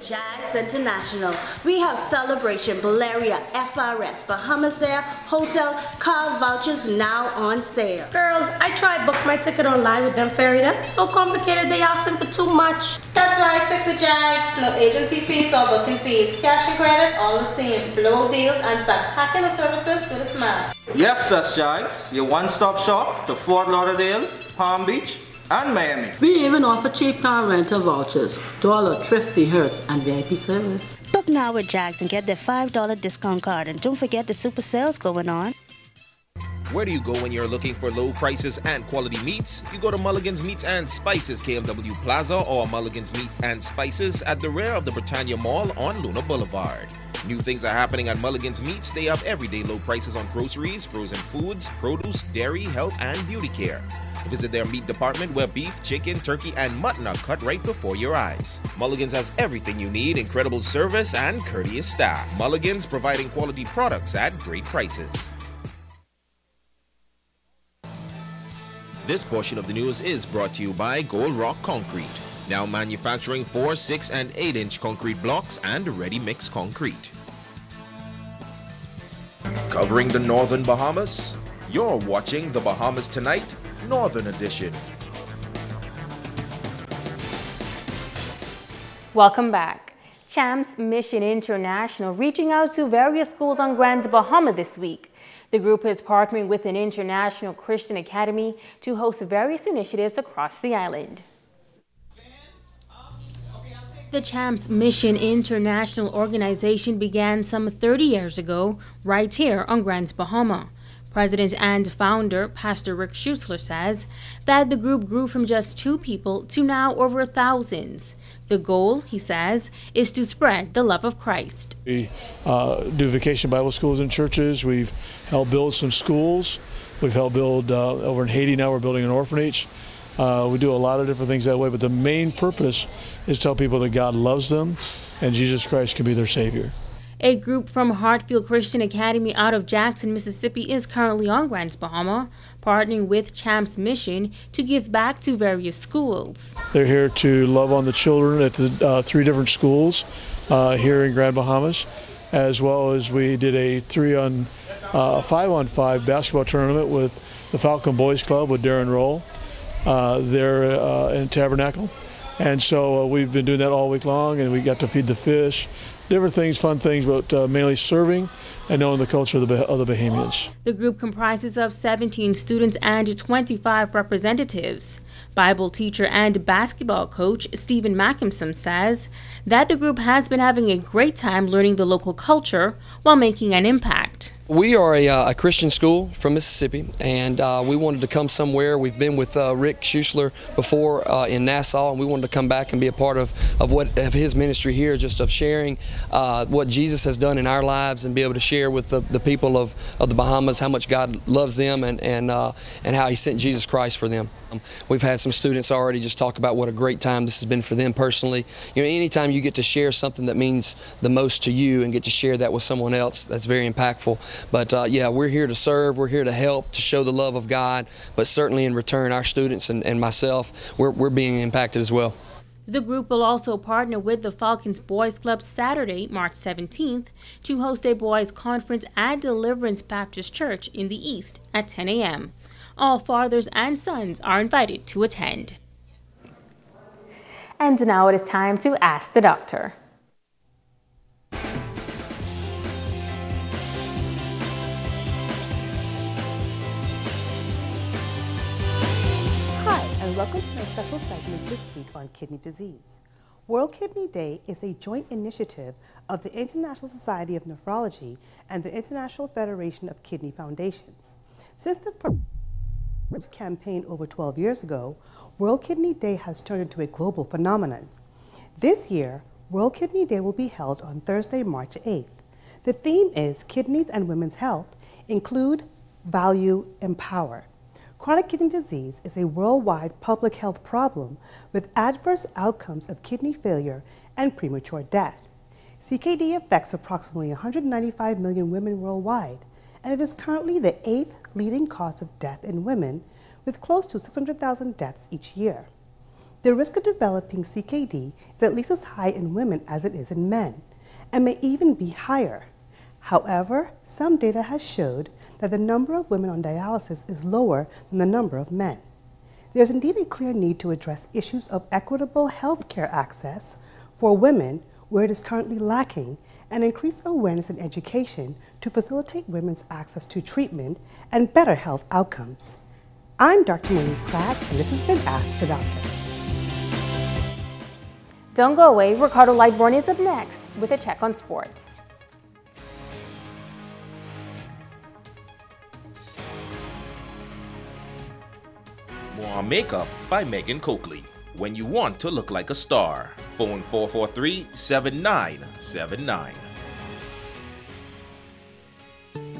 Jags International. We have Celebration, Valeria, FRS, Bahamas Air, Hotel, car vouchers now on sale. Girls, I tried book my ticket online with them ferry them. So complicated, they asking for too much. That's why I stick to Jags. No agency fees or booking fees. Cash and credit, all the same. Blow deals and spectacular services with a smile. Yes, that's Jags. Your one-stop shop to Fort Lauderdale, Palm Beach, and Miami. We even offer cheap car rental vouchers, dollar, thrifty, Hertz, and VIP service. Book now with Jags and get their $5 discount card. And don't forget the super sales going on. Where do you go when you're looking for low prices and quality meats? You go to Mulligan's Meats and Spices, KMW Plaza, or Mulligan's Meat and Spices at the rear of the Britannia Mall on Luna Boulevard. New things are happening at Mulligan's Meats. They have everyday low prices on groceries, frozen foods, produce, dairy, health, and beauty care. Visit their meat department where beef, chicken, turkey, and mutton are cut right before your eyes. Mulligan's has everything you need, incredible service, and courteous staff. Mulligan's providing quality products at great prices. This portion of the news is brought to you by Gold Rock Concrete, now manufacturing 4, 6, and 8-inch concrete blocks and ready-mix concrete. Covering the northern Bahamas, you're watching the Bahamas Tonight, Northern Edition. Welcome back. Champs Mission International reaching out to various schools on Grand Bahama this week. The group is partnering with an international Christian academy to host various initiatives across the island. The Champs Mission International organization began some 30 years ago right here on Grand Bahama. President and founder, Pastor Rick Schuessler, says that the group grew from just 2 people to now over thousands. The goal, he says, is to spread the love of Christ. We do vacation Bible schools in churches. We've helped build some schools. We've helped build, over in Haiti now, we're building an orphanage. We do a lot of different things that way, but the main purpose is to tell people that God loves them and Jesus Christ can be their Savior. A group from Hartfield Christian Academy out of Jackson, Mississippi is currently on Grand Bahama, partnering with Champs Mission to give back to various schools. They're here to love on the children at the 3 different schools here in Grand Bahamas, as well as we did a 5-on-5 basketball tournament with the Falcon Boys Club with Darren Roll there in Tabernacle. And so we've been doing that all week long, and we got to feed the fish. Different things, fun things, but mainly serving and knowing the culture of the Bahamians. The group comprises of 17 students and 25 representatives. Bible teacher and basketball coach Stephen Mackinson says that the group has been having a great time learning the local culture while making an impact. We are a Christian school from Mississippi, and we wanted to come somewhere. We've been with Rick Schuessler before in Nassau, and we wanted to come back and be a part of his ministry here, just of sharing what Jesus has done in our lives and be able to share with the people of the Bahamas how much God loves them and how He sent Jesus Christ for them. We've had some students already just talk about what a great time this has been for them personally. You know, anytime you get to share something that means the most to you and get to share that with someone else, that's very impactful. But yeah, we're here to serve, we're here to help, to show the love of God, but certainly in return, our students and myself, we're being impacted as well. The group will also partner with the Falcons Boys Club Saturday, March 17th, to host a boys' conference at Deliverance Baptist Church in the East at 10 a.m. All fathers and sons are invited to attend. And now it is time to Ask the Doctor. Hi, and welcome to my special segments this week on kidney disease. World Kidney Day is a joint initiative of the International Society of Nephrology and the International Federation of Kidney Foundations. Since the first campaign over 12 years ago, World Kidney Day has turned into a global phenomenon. This year, World Kidney Day will be held on Thursday, March 8th. The theme is Kidneys and Women's Health, Include, Value, Empower. Chronic kidney disease is a worldwide public health problem with adverse outcomes of kidney failure and premature death. CKD affects approximately 195 million women worldwide, and it is currently the 8th leading cause of death in women, with close to 600,000 deaths each year. The risk of developing CKD is at least as high in women as it is in men, and may even be higher. However, some data has showed that the number of women on dialysis is lower than the number of men. There is indeed a clear need to address issues of equitable health care access for women where it is currently lacking, and increase awareness and education to facilitate women's access to treatment and better health outcomes. I'm Dr. Monique Pratt, and this has been Ask the Doctor. Don't go away, Ricardo Lightborn is up next with a check on sports. More Makeup by Megan Coakley. When you want to look like a star. Phone 443-7979.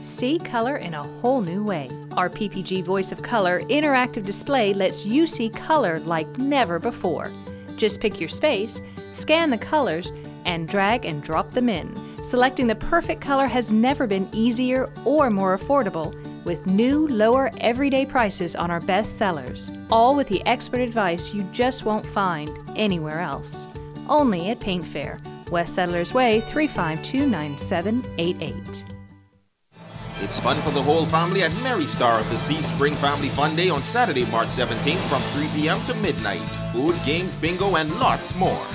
See color in a whole new way. Our PPG Voice of Color interactive display lets you see color like never before. Just pick your space, scan the colors, and drag and drop them in. Selecting the perfect color has never been easier or more affordable, with new, lower, everyday prices on our best sellers. All with the expert advice you just won't find anywhere else. Only at Paint Fair, West Settlers Way, 3529788. It's fun for the whole family at Merry Star of the Sea Spring Family Fun Day on Saturday, March 17th from 3 p.m. to midnight. Food, games, bingo, and lots more.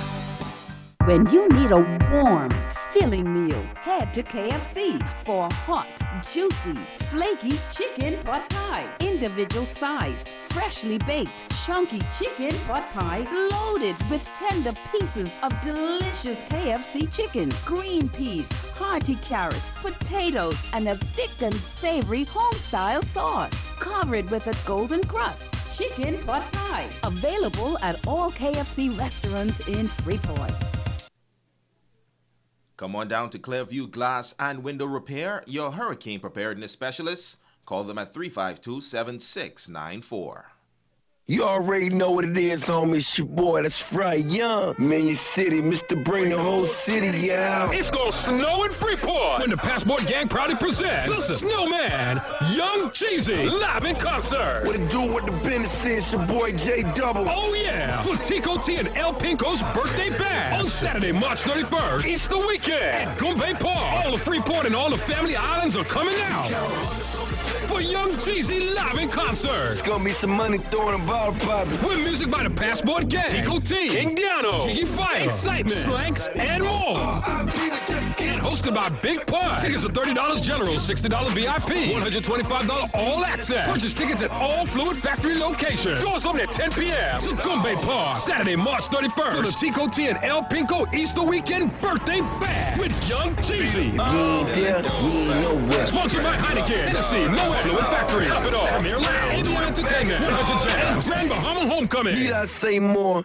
When you need a warm, filling meal, head to KFC for a hot, juicy, flaky chicken pot pie. Individual sized, freshly baked, chunky chicken pot pie loaded with tender pieces of delicious KFC chicken, green peas, hearty carrots, potatoes, and a thick and savory home-style sauce. Covered with a golden crust. Chicken pot pie. Available at all KFC restaurants in Freeport. Come on down to Clearview Glass and Window Repair, your hurricane preparedness specialists. Call them at 352-7694. You already know what it is, homie. It's your boy, that's Fry Young. Minion City, Mr. Bring the whole city out. It's gonna snow in Freeport when the Passport Gang proudly presents the Snowman, Young Cheesy, live in concert. What it do with the business is your boy J Double. Oh yeah, for Tico T and El Pinko's birthday bash on Saturday, March 31st. It's the weekend at Gombay Park. All of Freeport and all the family islands are coming out for Young Cheesy live in concert. It's gonna be some money throwing a bottle popping. With music by the Passport Gang, Tico T, King Diano, Kiki Fire, Excitement, Slanks, and more. And hosted by Big Pun. Tickets are $30 general, $60 VIP, $125 all access. Purchase tickets at all Fluid Factory locations. Doors open at 10 p.m. to Gombay Park. Saturday, March 31st. For the Tico T and El Pinko Easter Weekend Birthday Bash with Young Cheesy. Sponsored by Heineken, Tennessee, No Fluid Factory, Top It Off, Premier Lounge, Indian Entertainment, 100 Jams, Grand Bahama Homecoming. Need I say more?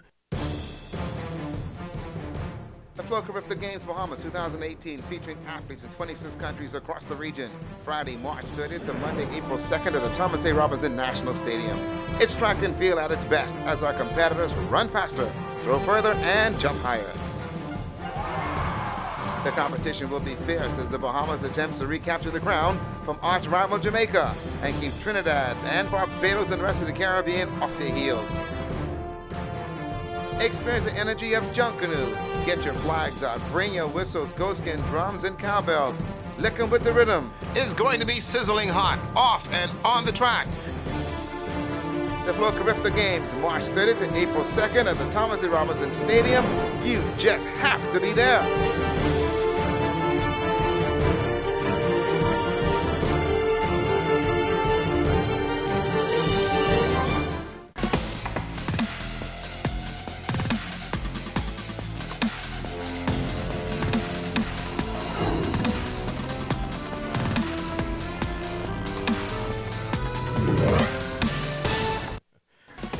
The Flow Carifta Games Bahamas 2018, featuring athletes in 26 countries across the region. Friday, March 30th to Monday, April 2nd at the Thomas A. Robinson National Stadium. It's track and field at its best as our competitors run faster, throw further, and jump higher. The competition will be fierce as the Bahamas attempts to recapture the crown from arch rival Jamaica and keep Trinidad and Barbados and the rest of the Caribbean off their heels. Experience the energy of Junk Canoe. Get your flags out, bring your whistles, goatskin, drums, and cowbells. Lick 'em with the rhythm. It's going to be sizzling hot, off and on the track. The Flow Carifta Games, March 30th to April 2nd at the Thomas A. Robinson Stadium. You just have to be there.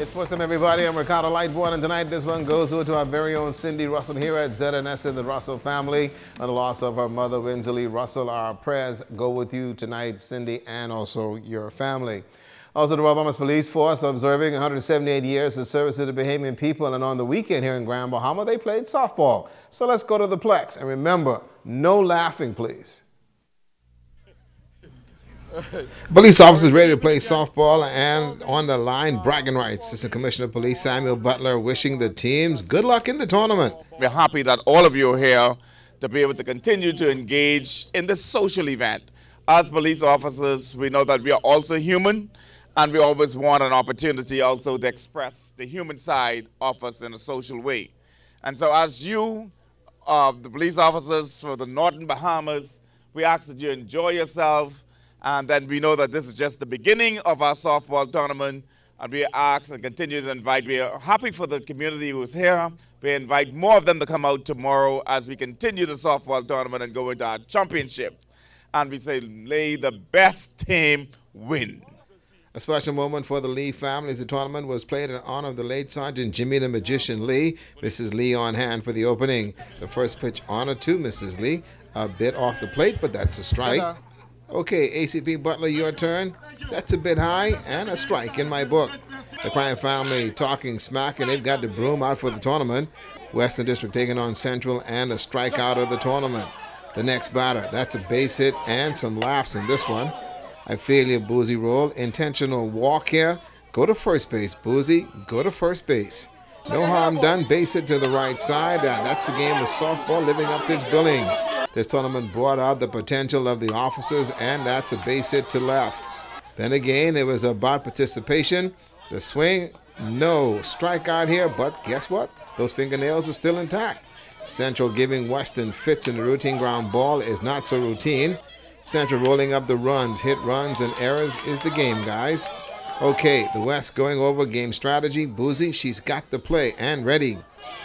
It's Sports Time, everybody. I'm Ricardo Lightbourne, and tonight this one goes over to our very own Cindy Russell here at ZNS and the Russell family on the loss of her mother, Winsley Russell. Our prayers go with you tonight, Cindy, and also your family. Also, the Royal Bahamas Police Force observing 178 years of service to the Bahamian people, and on the weekend here in Grand Bahama, they played softball. So let's go to the Plex, and remember, no laughing, please. Police officers ready to play softball, and on the line, bragging rights. Assistant Commissioner of Police Samuel Butler wishing the teams good luck in the tournament. We're happy that all of you are here to be able to continue to engage in this social event. As police officers, we know that we are also human, and we always want an opportunity also to express the human side of us in a social way. And so as you, the police officers for the Northern Bahamas, we ask that you enjoy yourself. And then we know that this is just the beginning of our softball tournament, and we ask and continue to invite. We are happy for the community who is here. We invite more of them to come out tomorrow as we continue the softball tournament and go into our championship. And we say, may the best team win. A special moment for the Lee family as the tournament was played in honor of the late Sergeant Jimmy the Magician Lee. Mrs. Lee on hand for the opening. The first pitch honor to Mrs. Lee. A bit off the plate, but that's a strike. Okay, ACP Butler, your turn. That's a bit high and a strike in my book. The Crime family talking smack, and they've got the broom out for the tournament. Western District taking on Central, and a strikeout of the tournament. The next batter, that's a base hit and some laughs in this one. I feel your Boozy roll. Intentional walk here. Go to first base, Boozy. Go to first base. No harm done. Base hit to the right side. That's the game of softball living up to its billing. This tournament brought out the potential of the officers, and that's a base hit to left. Then again, it was about participation. The swing, no strikeout here, but guess what? Those fingernails are still intact. Central giving Western fits in the routine ground ball is not so routine. Central rolling up the runs, hit runs, and errors is the game, guys. Okay, the West going over game strategy. Boozy, she's got the play and ready.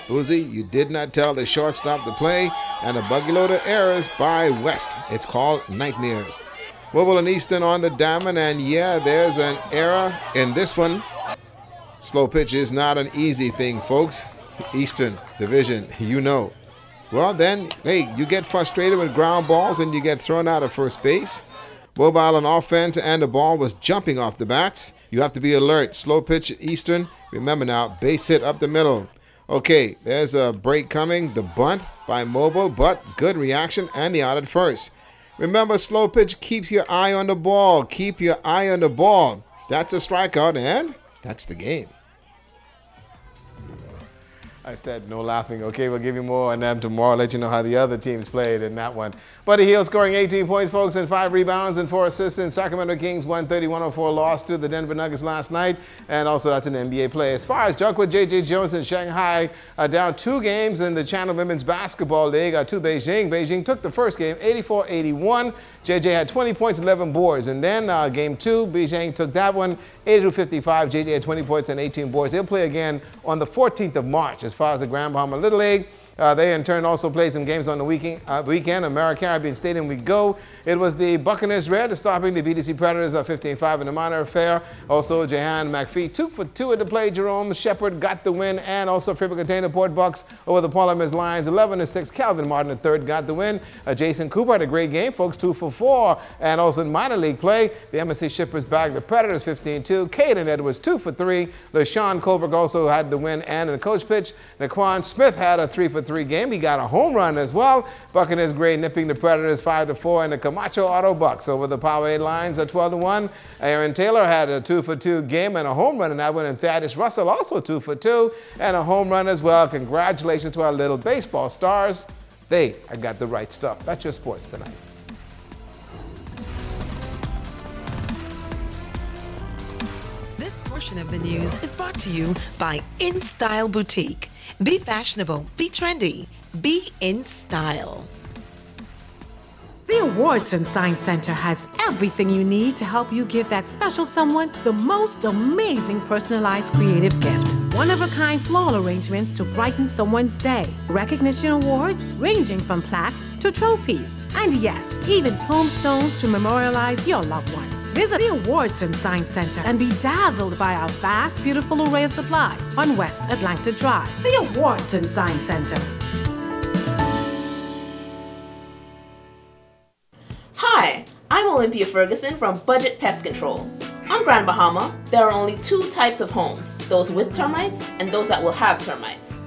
Boozy, you did not tell the shortstop the play, and a buggy load of errors by West. It's called nightmares. Wibble and Easton on the diamond, and yeah, there's an error in this one. Slow pitch is not an easy thing, folks. Eastern Division, you know. Well, then, hey, you get frustrated with ground balls and you get thrown out of first base. Mobile on offense, and the ball was jumping off the bats. You have to be alert. Slow pitch, Eastern. Remember now, base hit up the middle. Okay, there's a break coming. The bunt by Mobile, but good reaction, and the out at first. Remember, slow pitch keeps your eye on the ball. Keep your eye on the ball. That's a strikeout, and that's the game. I said no laughing. Okay, we'll give you more on them tomorrow. Let you know how the other teams played in that one. Buddy Hield scoring 18 points, folks, and 5 rebounds and 4 assists. In Sacramento Kings 130-104 loss to the Denver Nuggets last night. And also that's an NBA play. As far as Jacquard J.J. Jones in Shanghai, down 2 games in the China Women's Basketball League to Beijing. Beijing took the first game 84-81. J.J. had 20 points, 11 boards. And then game 2, Beijing took that one 82-55. J.J. had 20 points and 18 boards. They'll play again on the 14th of March. As far as the Grand Bahama Little League, they in turn also played some games on the weekend. American-Caribbean Stadium we go. It was the Buccaneers Red stopping the BDC Predators 15-5 in the minor affair. Also, Jehan McPhee 2 for 2 at the play. Jerome Shepard got the win, and also Faber Container Port Bucks over the Palomers Lions 11-6. Calvin Martin III got the win. Jason Cooper had a great game, folks, 2 for 4. And also in minor league play, the MSC Shippers bagged the Predators 15-2. Caden Edwards 2 for 3. LaShawn Colberg also had the win, and in the coach pitch, Naquan Smith had a 3 for 3 game. He got a home run as well. Buccaneers Gray nipping the Predators 5-4, and the Camacho Auto Bucks over the Poway Lions 12-1. Aaron Taylor had a 2 for 2 game and a home run in that one, and Thaddeus Russell also 2 for 2 and a home run as well. Congratulations to our little baseball stars. They got the right stuff. That's your sports tonight. This portion of the news is brought to you by In Style Boutique. Be fashionable, be trendy, be in style. The Awards and Science Center has everything you need to help you give that special someone the most amazing personalized creative gift. One-of-a-kind floral arrangements to brighten someone's day. Recognition awards ranging from plaques to trophies. And yes, even tombstones to memorialize your loved ones. Visit the Awards and Science Center and be dazzled by our vast, beautiful array of supplies on West Atlanta Drive. The Awards and Science Center. Hi, I'm Olympia Ferguson from Budget Pest Control. On Grand Bahama, there are only two types of homes, those with termites and those that will have termites.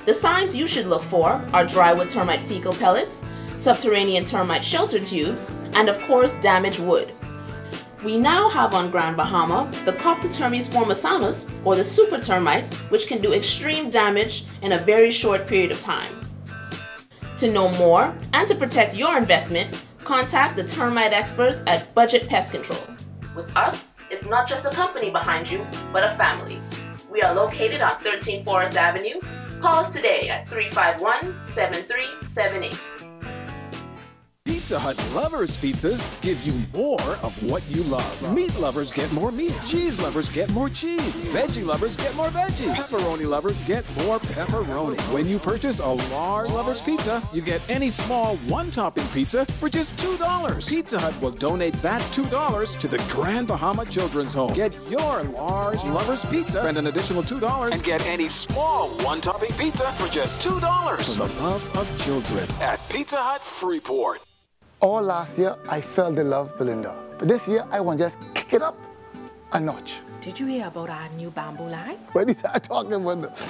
The signs you should look for are drywood termite fecal pellets, subterranean termite shelter tubes, and of course damaged wood. We now have on Grand Bahama the Coptotermes formosanus, or the super termite, which can do extreme damage in a very short period of time. To know more and to protect your investment, contact the termite experts at Budget Pest Control. With us, it's not just a company behind you, but a family. We are located on 13 Forest Avenue. Call us today at 351-7378. Pizza Hut Lovers Pizzas give you more of what you love. Meat lovers get more meat. Cheese lovers get more cheese. Veggie lovers get more veggies. Pepperoni lovers get more pepperoni. When you purchase a large Lovers Pizza, you get any small one-topping pizza for just $2. Pizza Hut will donate that $2 to the Grand Bahama Children's Home. Get your large Lovers Pizza, spend an additional $2, and get any small one-topping pizza for just $2. For the love of children at Pizza Hut Freeport. All last year, I fell in love with Belinda. But this year, I want to just kick it up a notch. Did you hear about our new bamboo line? When he started talking about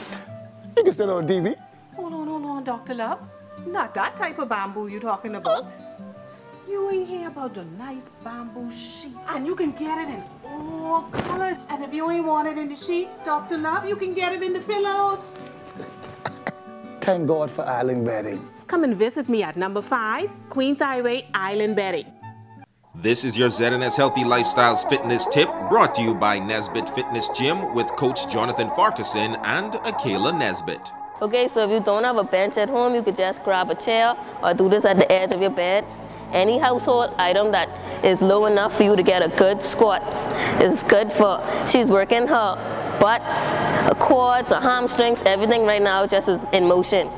you can still on TV. Hold on, Dr. Love. Not that type of bamboo you're talking about. You ain't hear about the nice bamboo sheet. And you can get it in all colors. And if you ain't want it in the sheets, Dr. Love, you can get it in the pillows. Thank God for island bedding. Come and visit me at number 5, Queens Highway, Island Bedding. This is your ZNS Healthy Lifestyles Fitness Tip, brought to you by Nesbitt Fitness Gym with Coach Jonathan Farquharson and Akela Nesbitt. Okay, so if you don't have a bench at home, you could just grab a chair or do this at the edge of your bed. Any household item that is low enough for you to get a good squat is good for, she's working her butt, her quads, her hamstrings, everything right now just is in motion.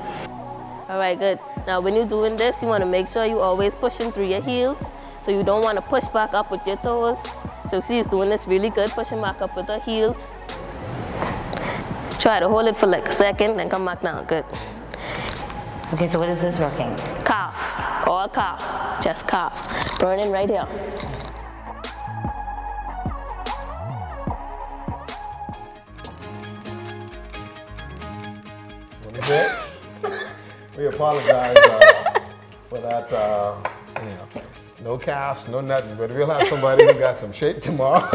All right, good. Now when you're doing this, you want to make sure you're always pushing through your heels. So you don't want to push back up with your toes. So she's doing this really good, pushing back up with her heels. Try to hold it for like a second, then come back down, good. Okay, so what is this working? Calves, all calf, just calf. Burning right here. What is it? We apologize for that, no calves, no nothing, but we'll have somebody who got some shape tomorrow.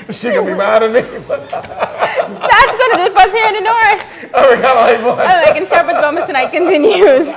She gonna be mad at me. That's good. It was here in the north. Oh, we got a live one. Oh, like in Shepherd's Business tonight continues.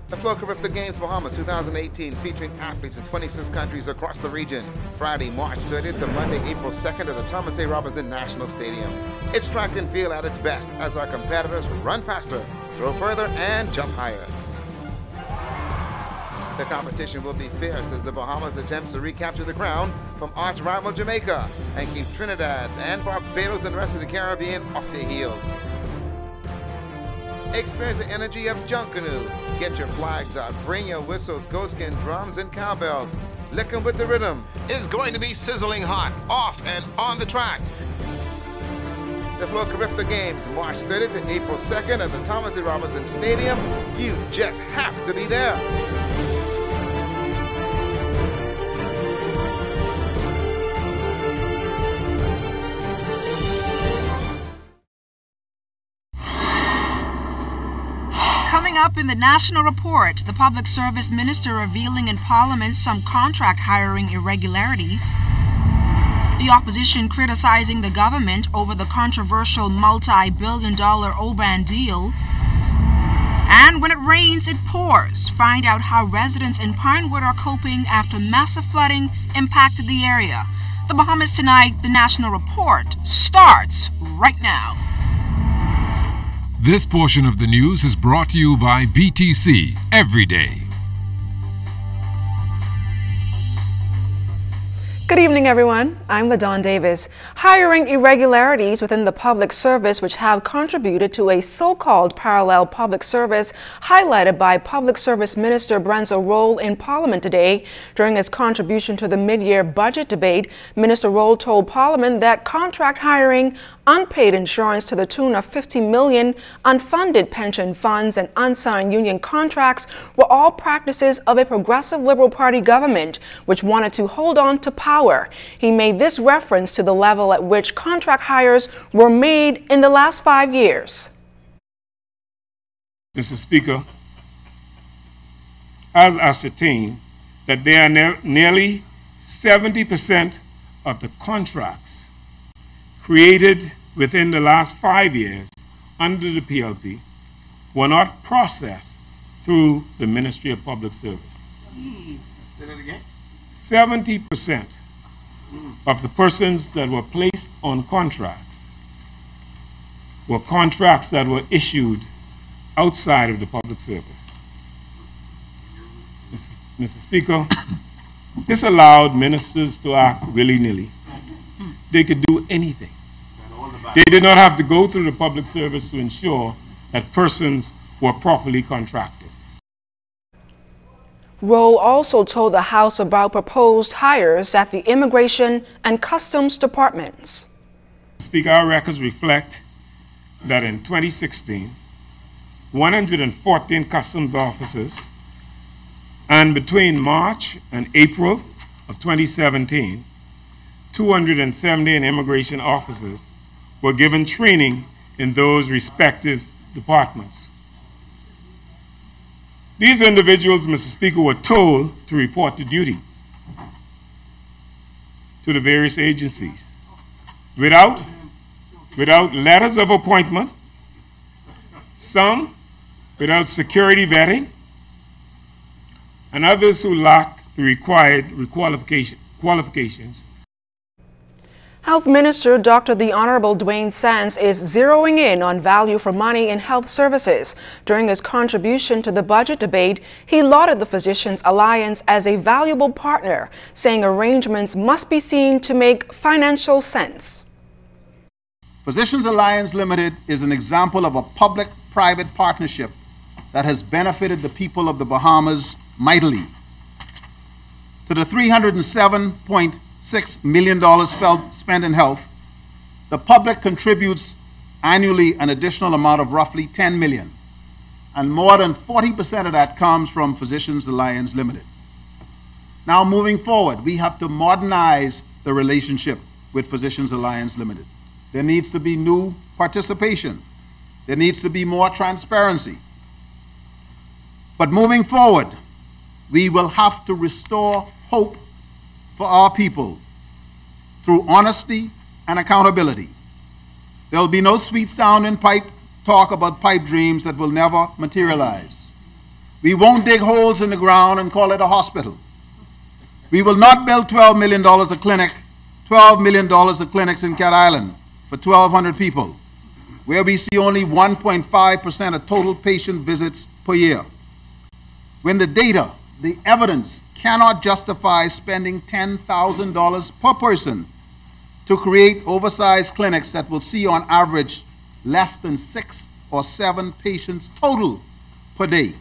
The Floca Rifter Games Bahamas 2018, featuring athletes in 26 countries across the region. Friday, March 30th to Monday, April 2nd at the Thomas A. Robinson National Stadium. It's track and field at its best as our competitors run faster, throw further, and jump higher. The competition will be fierce as the Bahamas attempts to recapture the crown from arch rival Jamaica and keep Trinidad and Barbados and the rest of the Caribbean off their heels. Experience the energy of Junkanoo. Get your flags out, bring your whistles, goatskin, drums, and cowbells. Lick 'em with the rhythm. It's going to be sizzling hot, off and on the track. The Floca Rifter Games, March 30th to April 2nd at the Thomas A. Robinson Stadium. You just have to be there. Coming up in the National Report, the Public Service Minister revealing in Parliament some contract hiring irregularities. The opposition criticizing the government over the controversial multi-billion-dollar Oban deal. And when it rains, it pours. Find out how residents in Pinewood are coping after massive flooding impacted the area. The Bahamas Tonight, the National Report, starts right now. This portion of the news is brought to you by BTC Every Day. Good evening, everyone. I'm LaDawn Davis. Hiring irregularities within the public service which have contributed to a so-called parallel public service highlighted by Public Service Minister Brenzo Rolle in Parliament today. During his contribution to the mid-year budget debate, Minister Rolle told Parliament that contract hiring, unpaid insurance to the tune of $50 million, unfunded pension funds, and unsigned union contracts were all practices of a progressive Liberal Party government which wanted to hold on to power. He made this reference to the level at which contract hires were made in the last 5 years. Mr. Speaker, as ascertained that there are nearly 70% of the contracts created within the last 5 years under the PLP were not processed through the Ministry of Public Service. Say that again? 70% of the persons that were placed on contracts were contracts that were issued outside of the public service. Mr. Speaker, this allowed ministers to act willy-nilly. They could do anything. They did not have to go through the public service to ensure that persons were properly contracted. Rolle also told the House about proposed hires at the Immigration and Customs departments. Speaker, our records reflect that in 2016, 114 customs officers, and between March and April of 2017, 217 immigration officers were given training in those respective departments. These individuals, Mr. Speaker, were told to report to duty to the various agencies without letters of appointment, some without security vetting, and others who lack the required qualifications. Health Minister Dr. The Honorable Dwayne Sands is zeroing in on value for money in health services. During his contribution to the budget debate, he lauded the Physicians Alliance as a valuable partner, saying arrangements must be seen to make financial sense. Physicians Alliance Limited is an example of a public-private partnership that has benefited the people of the Bahamas mightily. To the $307.6 million spent in health, the public contributes annually an additional amount of roughly $10 million, and more than 40% of that comes from Physicians Alliance Limited. Now, moving forward, we have to modernize the relationship with Physicians Alliance Limited. There needs to be new participation. There needs to be more transparency. But moving forward, we will have to restore hope for our people through honesty and accountability. There will be no sweet sound in pipe talk about pipe dreams that will never materialize. We won't dig holes in the ground and call it a hospital. We will not build $12 million a clinic, $12 million of clinics in Cat Island for 1,200 people, where we see only 1.5% of total patient visits per year. When the data, the evidence cannot justify spending $10,000 per person to create oversized clinics that will see on average less than 6 or 7 patients total per day.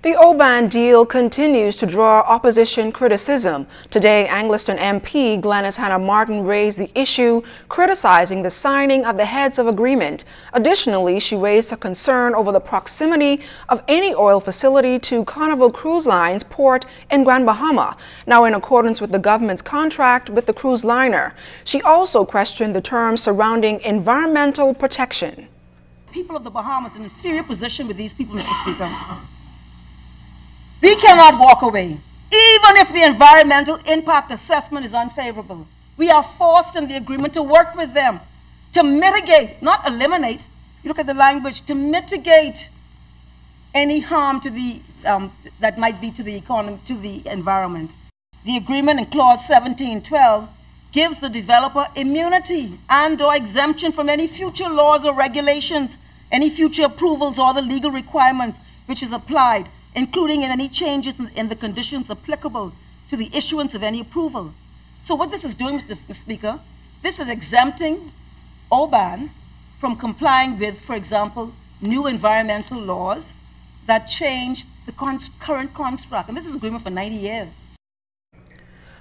The Oban deal continues to draw opposition criticism. Today, Angliston MP Glenys Hannah Martin raised the issue, criticizing the signing of the heads of agreement. Additionally, she raised a concern over the proximity of any oil facility to Carnival Cruise Line's port in Grand Bahama, now in accordance with the government's contract with the cruise liner. She also questioned the terms surrounding environmental protection. People of the Bahamas are in an inferior position with these people, Mr. Speaker. We cannot walk away, even if the environmental impact assessment is unfavorable. We are forced in the agreement to work with them to mitigate, not eliminate, you look at the language, to mitigate any harm to the, that might be to the economy, to the environment. The agreement in clause 1712 gives the developer immunity and/or exemption from any future laws or regulations, any future approvals or the legal requirements which is applied, including in any changes in the conditions applicable to the issuance of any approval. So what this is doing, Mr. Speaker, this is exempting Oban from complying with, for example, new environmental laws that change the current construct. And this is an agreement for 90 years.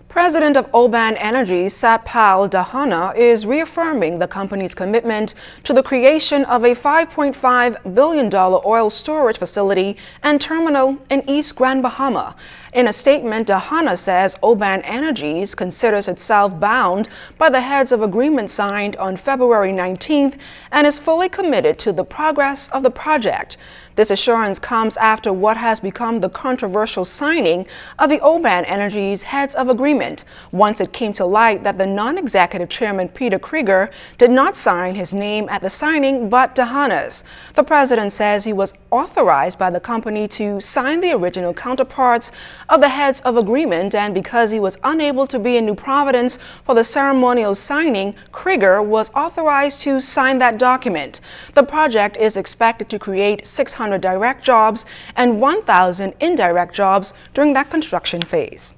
President of Oban Energy, Satpal Dahana, is reaffirming the company's commitment to the creation of a $5.5 billion oil storage facility and terminal in East Grand Bahama. In a statement, Dahana says Oban Energies considers itself bound by the heads of agreement signed on February 19th and is fully committed to the progress of the project. This assurance comes after what has become the controversial signing of the Oban Energies heads of agreement, once it came to light that the non-executive chairman Peter Krieger did not sign his name at the signing but Dahana's. The president says he was authorized by the company to sign the original counterparts of the heads of agreement, and because he was unable to be in New Providence for the ceremonial signing, Krieger was authorized to sign that document. The project is expected to create 600 direct jobs and 1,000 indirect jobs during that construction phase.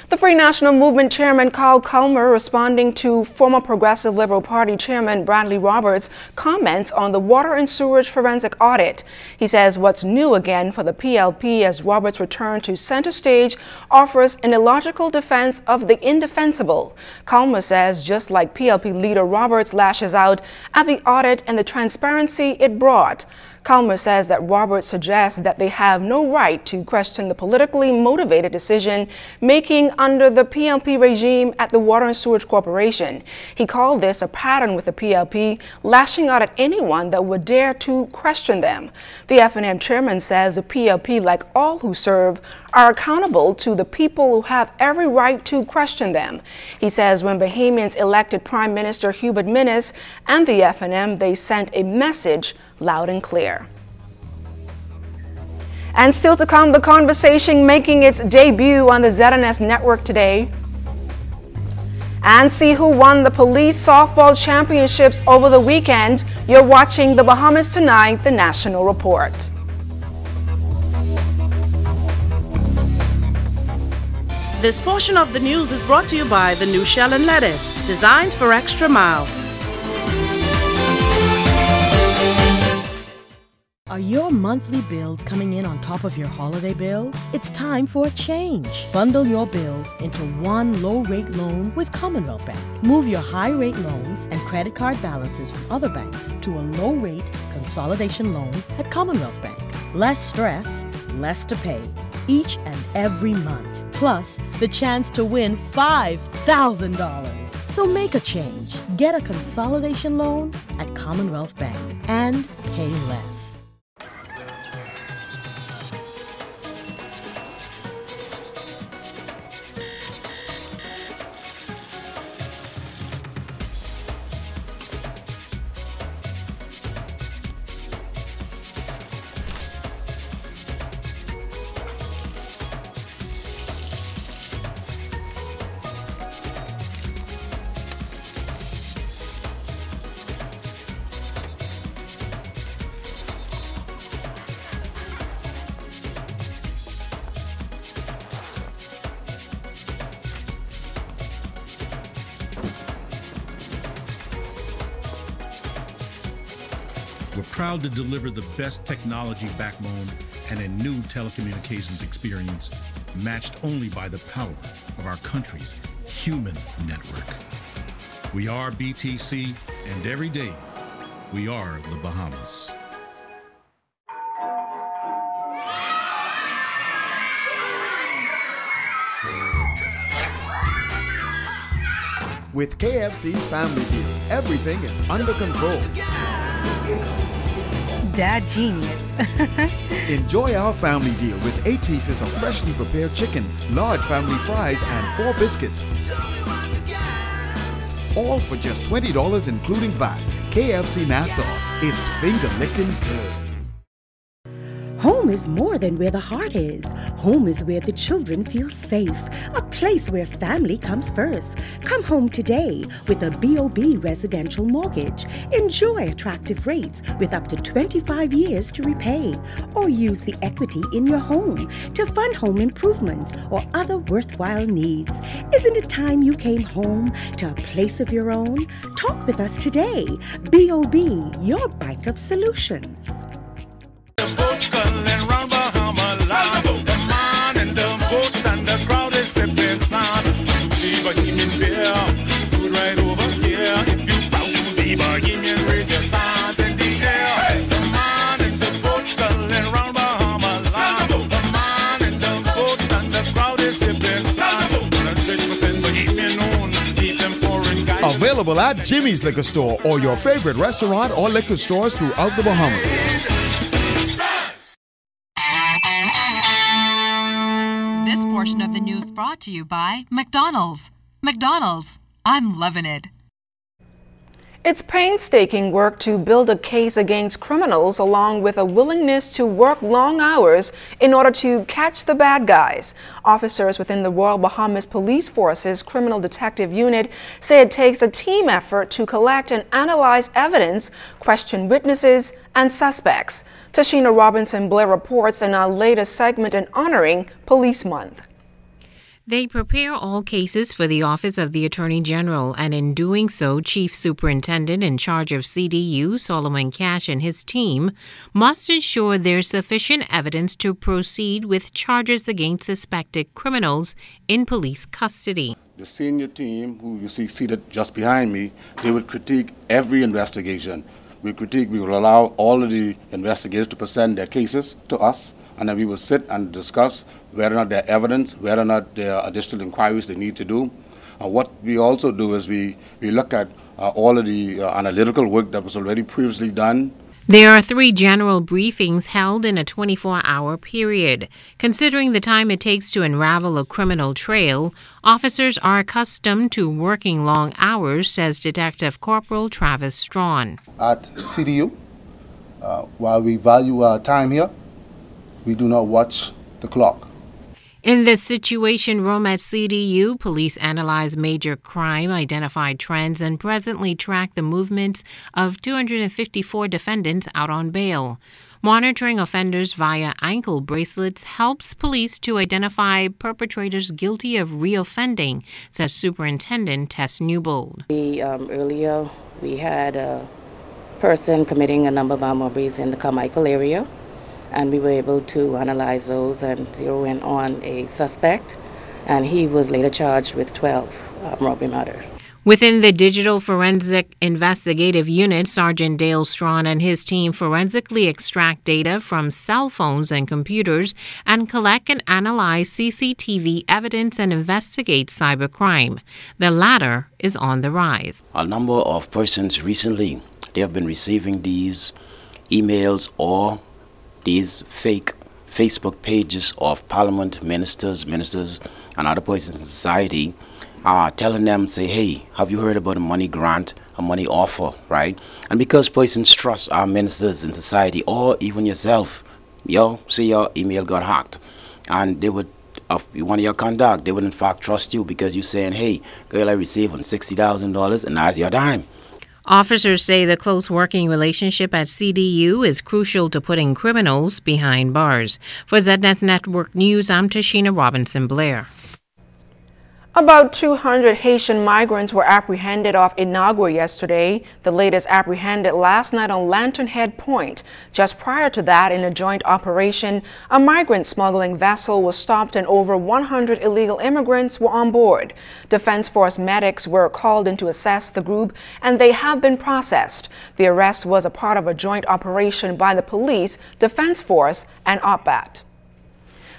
The Free National Movement Chairman Carl Culmer, responding to former Progressive Liberal Party Chairman Bradley Roberts' comments on the water and sewage forensic audit. He says what's new again for the PLP as Roberts' return to center stage offers an illogical defense of the indefensible. Culmer says just like PLP leader Roberts lashes out at the audit and the transparency it brought, Culmer says that Roberts suggests that they have no right to question the politically motivated decision-making under the PLP regime at the Water and Sewage Corporation. He called this a pattern with the PLP, lashing out at anyone that would dare to question them. The F&M chairman says the PLP, like all who serve, are accountable to the people who have every right to question them. He says when Bahamians elected Prime Minister Hubert Minnis and the F&M, they sent a message loud and clear. And still to come, the conversation making its debut on the ZNS network today. And see who won the police softball championships over the weekend. You're watching The Bahamas Tonight, the National Report. This portion of the news is brought to you by the new Shell and Letty, designed for extra miles. Are your monthly bills coming in on top of your holiday bills? It's time for a change. Bundle your bills into one low-rate loan with Commonwealth Bank. Move your high-rate loans and credit card balances from other banks to a low-rate consolidation loan at Commonwealth Bank. Less stress, less to pay, each and every month. Plus, the chance to win $5,000. So make a change. Get a consolidation loan at Commonwealth Bank and pay less. We're proud to deliver the best technology backbone and a new telecommunications experience matched only by the power of our country's human network. We are BTC, and every day, we are the Bahamas. With KFC's Family Deal, everything is under control. Dad genius. Enjoy our family deal with 8 pieces of freshly prepared chicken, large family fries, and 4 biscuits. All for just $20 including VAT. KFC Nassau, it's finger-licking good. Home is more than where the heart is. Home is where the children feel safe. A place where family comes first. Come home today with a BOB residential mortgage. Enjoy attractive rates with up to 25 years to repay. Or use the equity in your home to fund home improvements or other worthwhile needs. Isn't it time you came home to a place of your own? Talk with us today. BOB, your bank of solutions. Available at Jimmy's Liquor Store or your favorite restaurant or liquor stores throughout the Bahamas. This portion of the news brought to you by McDonald's. McDonald's, I'm loving it. It's painstaking work to build a case against criminals along with a willingness to work long hours in order to catch the bad guys. Officers within the Royal Bahamas Police Force's Criminal Detective Unit say it takes a team effort to collect and analyze evidence, question witnesses, and suspects. Tashina Robinson-Blair reports in our latest segment in honoring Police Month. They prepare all cases for the Office of the Attorney General, and in doing so, Chief Superintendent in charge of CDU, Solomon Cash, and his team must ensure there's sufficient evidence to proceed with charges against suspected criminals in police custody. The senior team, who you see seated just behind me, they would critique every investigation. We will allow all of the investigators to present their cases to us, and then we will sit and discuss whether or not there are evidence, whether or not there are additional inquiries they need to do. What we also do is we look at all of the analytical work that was already previously done. There are 3 general briefings held in a 24-hour period. Considering the time it takes to unravel a criminal trail, officers are accustomed to working long hours, says Detective Corporal Travis Strawn. At CDU, while we value our time here, we do not watch the clock. In the Situation Room at CDU, police analyze major crime, identify trends, and presently track the movements of 254 defendants out on bail. Monitoring offenders via ankle bracelets helps police to identify perpetrators guilty of reoffending, says Superintendent Tess Newbold. Earlier, we had a person committing a number of armed robberies in the Carmichael area, and we were able to analyze those and zero in on a suspect, and he was later charged with 12 robbery murders. Within the Digital Forensic Investigative Unit, Sergeant Dale Strawn and his team forensically extract data from cell phones and computers and collect and analyze CCTV evidence and investigate cybercrime. The latter is on the rise. A number of persons recently, they have been receiving these emails or these fake Facebook pages of parliament ministers, and other persons in society telling them, say, hey, have you heard about a money grant, a money offer, right? And because persons trust our ministers in society, or even yourself, say your email got hacked, and they would, one of your conduct, they would in fact trust you because you're saying, hey, girl, I received $60,000 and that's your dime. Officers say the close working relationship at CDU is crucial to putting criminals behind bars. For ZNet Network News, I'm Tashina Robinson-Blair. About 200 Haitian migrants were apprehended off Inagua yesterday. The latest apprehended last night on Lantern Head Point. Just prior to that, in a joint operation, a migrant smuggling vessel was stopped and over 100 illegal immigrants were on board. Defense Force medics were called in to assess the group, and they have been processed. The arrest was a part of a joint operation by the police, Defense Force, and OPBAT.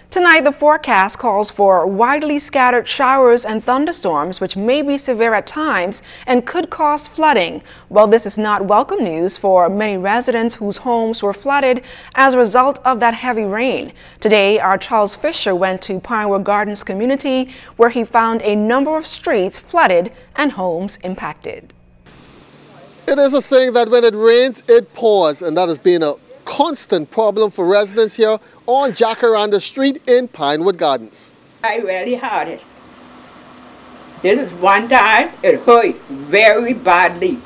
Tonight, the forecast calls for widely scattered showers and thunderstorms, which may be severe at times and could cause flooding. Well, this is not welcome news for many residents whose homes were flooded as a result of that heavy rain. Today, our Charles Fisher went to Pinewood Gardens community, where he found a number of streets flooded and homes impacted. It is a saying that when it rains, it pours, and that has been a constant problem for residents here on Jacaranda Street in Pinewood Gardens. I really had it. This is one time it hurt very badly.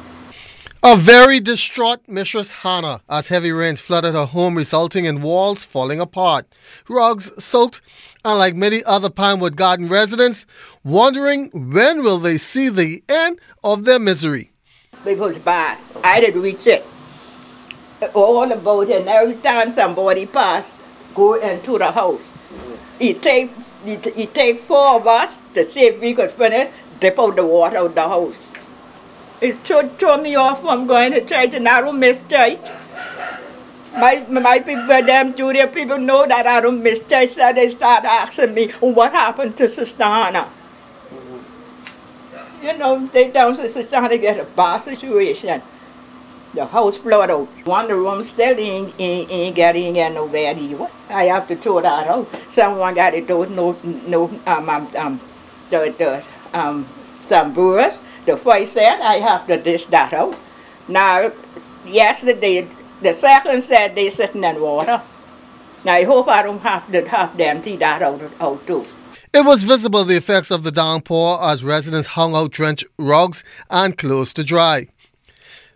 A very distraught Mistress Hannah as heavy rains flooded her home, resulting in walls falling apart, rugs soaked, and like many other Pinewood Garden residents, wondering when will they see the end of their misery. It was bad. I didn't reach it. All about it, and every time somebody passed, go into the house. It take 4 of us to see if we could finish, dip out the water out the house. It threw me off from going to church, and I don't miss church. My people, them Judah people know that I don't miss church, so they start asking me, what happened to Sister Hannah? You know, they down to Sister Hannah get a bad situation. The house flooded out. One of the rooms still ain't getting nowhere either. I have to throw that out. Someone got it out, some brewers. The first said I have to dish that out. Now, yesterday, the second said they sitting in water. Now, I hope I don't have to empty that out too. It was visible the effects of the downpour as residents hung out drenched rugs and clothes to dry.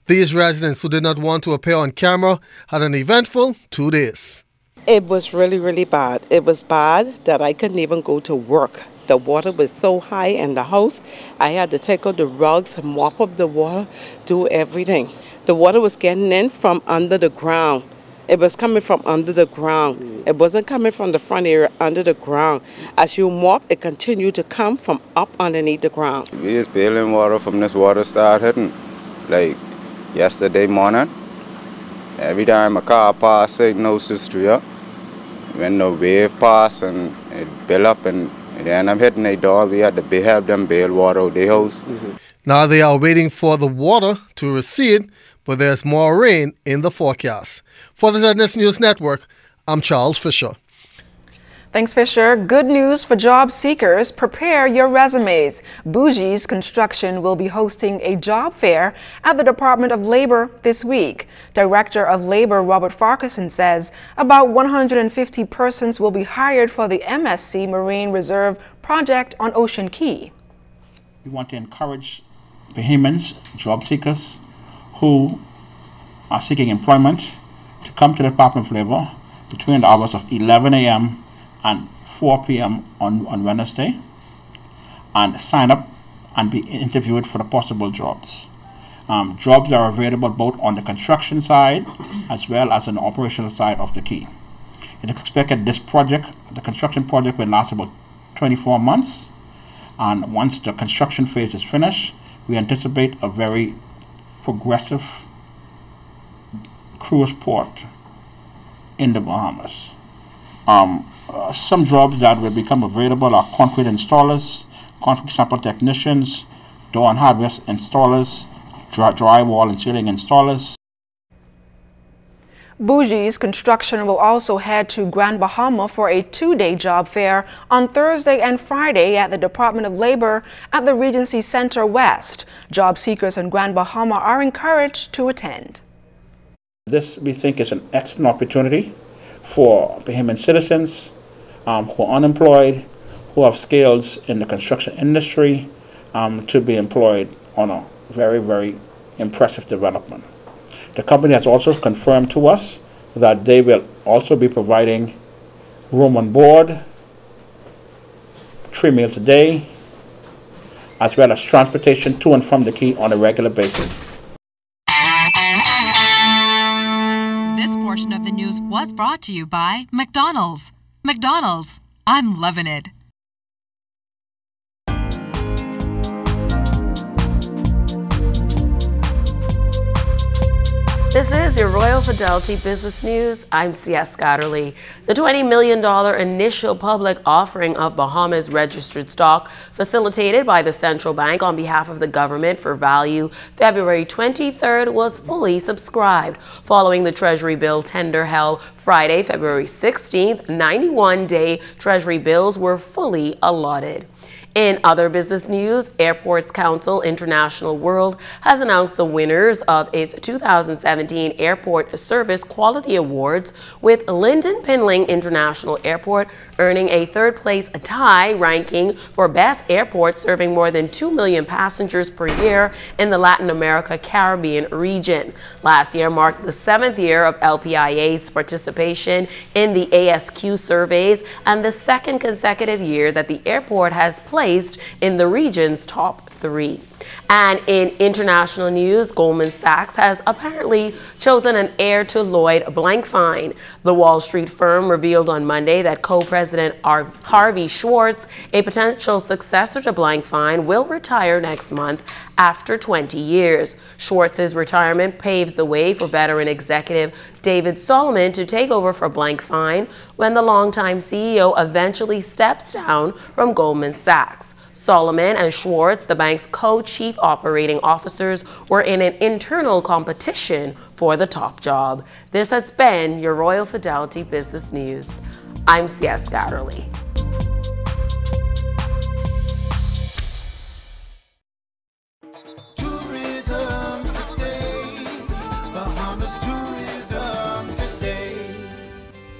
These residents who did not want to appear on camera had an eventful 2 days. It was really, really bad. It was bad that I couldn't even go to work. The water was so high in the house. I had to take out the rugs, mop up the water, do everything. The water was getting in from under the ground. It was coming from under the ground. It wasn't coming from the front area, under the ground. As you mop, it continued to come from up underneath the ground. We is bailing water from this water start hitting. Like, yesterday morning, every time a car passes, it knows the street. When the wave passes and it build up and then I'm hitting their door, we had to have them bail water out their house. Now they are waiting for the water to recede, but there's more rain in the forecast. For the ZNS News Network, I'm Charles Fisher. Thanks, Fisher. Good news for job seekers. Prepare your resumes. Bougie's Construction will be hosting a job fair at the Department of Labor this week. Director of Labor Robert Farquharson says about 150 persons will be hired for the MSC Marine Reserve project on Ocean Key. We want to encourage Bahamians, job seekers who are seeking employment to come to the Department of Labor between the hours of 11 a.m. and 4 p.m. on Wednesday and sign up and be interviewed for the possible jobs. Jobs are available both on the construction side as well as on the operational side of the key. It is expected this project, the construction project, will last about 24 months, and once the construction phase is finished, we anticipate a very progressive cruise port in the Bahamas. Some jobs that will become available are concrete installers, concrete sample technicians, door and hardware installers, drywall and ceiling installers. Bougie's Construction will also head to Grand Bahama for a 2-day job fair on Thursday and Friday at the Department of Labor at the Regency Center West. Job seekers in Grand Bahama are encouraged to attend. This, we think, is an excellent opportunity for Bahamian citizens who are unemployed, who have skills in the construction industry, to be employed on a very, very impressive development. The company has also confirmed to us that they will also be providing room on board, 3 meals a day, as well as transportation to and from the quay on a regular basis. This portion of the news was brought to you by McDonald's. McDonald's, I'm loving it. This is your Royal Fidelity Business News. I'm C.S. Scotterly. The $20 million initial public offering of Bahamas registered stock facilitated by the central bank on behalf of the government for value February 23rd was fully subscribed. Following the Treasury bill tender held Friday, February 16th, 91-day Treasury bills were fully allotted. In other business news, Airports Council International World has announced the winners of its 2017 Airport Service Quality Awards, with Lyndon Pinling International Airport earning a third-place tie ranking for best airport serving more than 2 million passengers per year in the Latin America Caribbean region. Last year marked the 7th year of LPIA's participation in the ASQ surveys and the 2nd consecutive year that the airport has placed in the region's top 3. And in international news, Goldman Sachs has apparently chosen an heir to Lloyd Blankfein. The Wall Street firm revealed on Monday that co-president Harvey Schwartz, a potential successor to Blankfein, will retire next month after 20 years. Schwartz's retirement paves the way for veteran executive David Solomon to take over for Blankfein when the longtime CEO eventually steps down from Goldman Sachs. Solomon and Schwartz, the bank's co-chief operating officers, were in an internal competition for the top job. This has been your Royal Fidelity Business News. I'm C.S. Scotterly.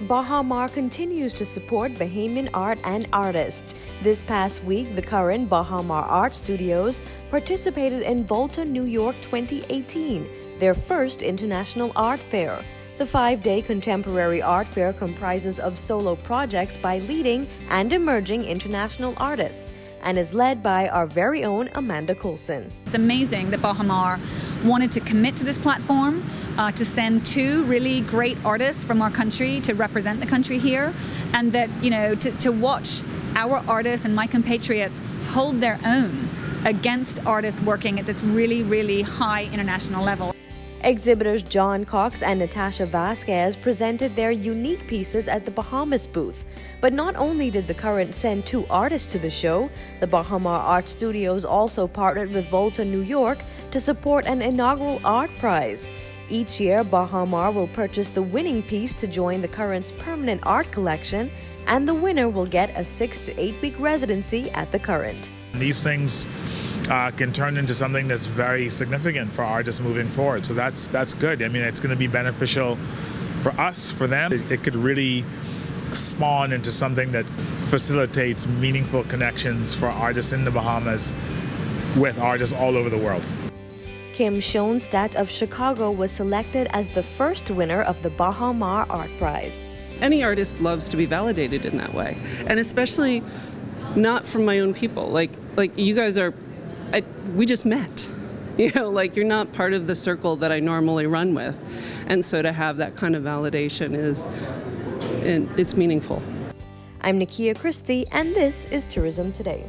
Baha Mar continues to support Bahamian art and artists. This past week, the current Baha Mar Art Studios participated in Volta, New York 2018, their first international art fair. The 5-day contemporary art fair comprises of solo projects by leading and emerging international artists and is led by our very own Amanda Coulson. It's amazing that Baha Mar wanted to commit to this platform, to send 2 really great artists from our country to represent the country here, and that, you know, to watch our artists and my compatriots hold their own against artists working at this really, really high international level. Exhibitors John Cox and Natasha Vasquez presented their unique pieces at the Bahamas booth. But not only did the current send 2 artists to the show, the Baha Mar Art Studios also partnered with Volta, New York to support an inaugural art prize. Each year, Baha Mar will purchase the winning piece to join the current's permanent art collection, and the winner will get a 6 to 8 week residency at the current. These things can turn into something that's very significant for artists moving forward. So that's good. I mean, it's going to be beneficial for us, for them. It could really spawn into something that facilitates meaningful connections for artists in the Bahamas with artists all over the world. Kim Schoenstatt of Chicago was selected as the first winner of the Baha Mar Art Prize. Any artist loves to be validated in that way, and especially not from my own people. Like you guys are, we just met. You know, like you're not part of the circle that I normally run with, and so to have that kind of validation it's meaningful. I'm Nakia Christie, and this is Tourism Today.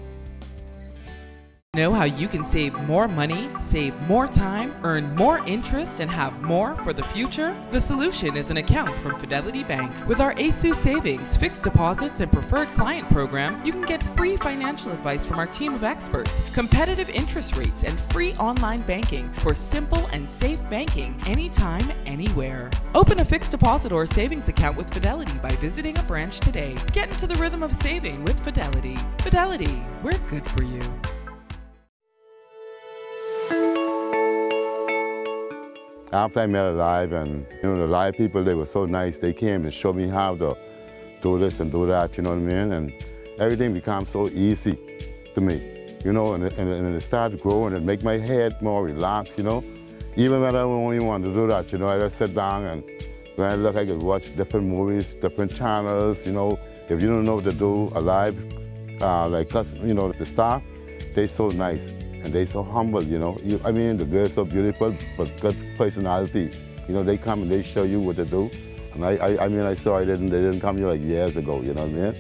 Know how you can save more money, save more time, earn more interest, and have more for the future? The solution is an account from Fidelity Bank. With our ASU Savings, fixed deposits, and preferred client program, you can get free financial advice from our team of experts, competitive interest rates, and free online banking for simple and safe banking anytime, anywhere. Open a fixed deposit or savings account with Fidelity by visiting a branch today. Get into the rhythm of saving with Fidelity. Fidelity, we're good for you. After I met Alive, and the Alive people, they were so nice. They came and showed me how to do this and do that, you know what I mean? And everything became so easy to me, and it started growing and make my head more relaxed, Even when I don't even want to do that, I just sit down and when I look, I could watch different movies, different channels, If you don't know what to do, Alive, the staff, they so nice and they so humble, you know. I mean, the girls so beautiful, but good personality. You know, they come and they show you what to do. And I mean, I saw they didn't come here like years ago, you know what I mean?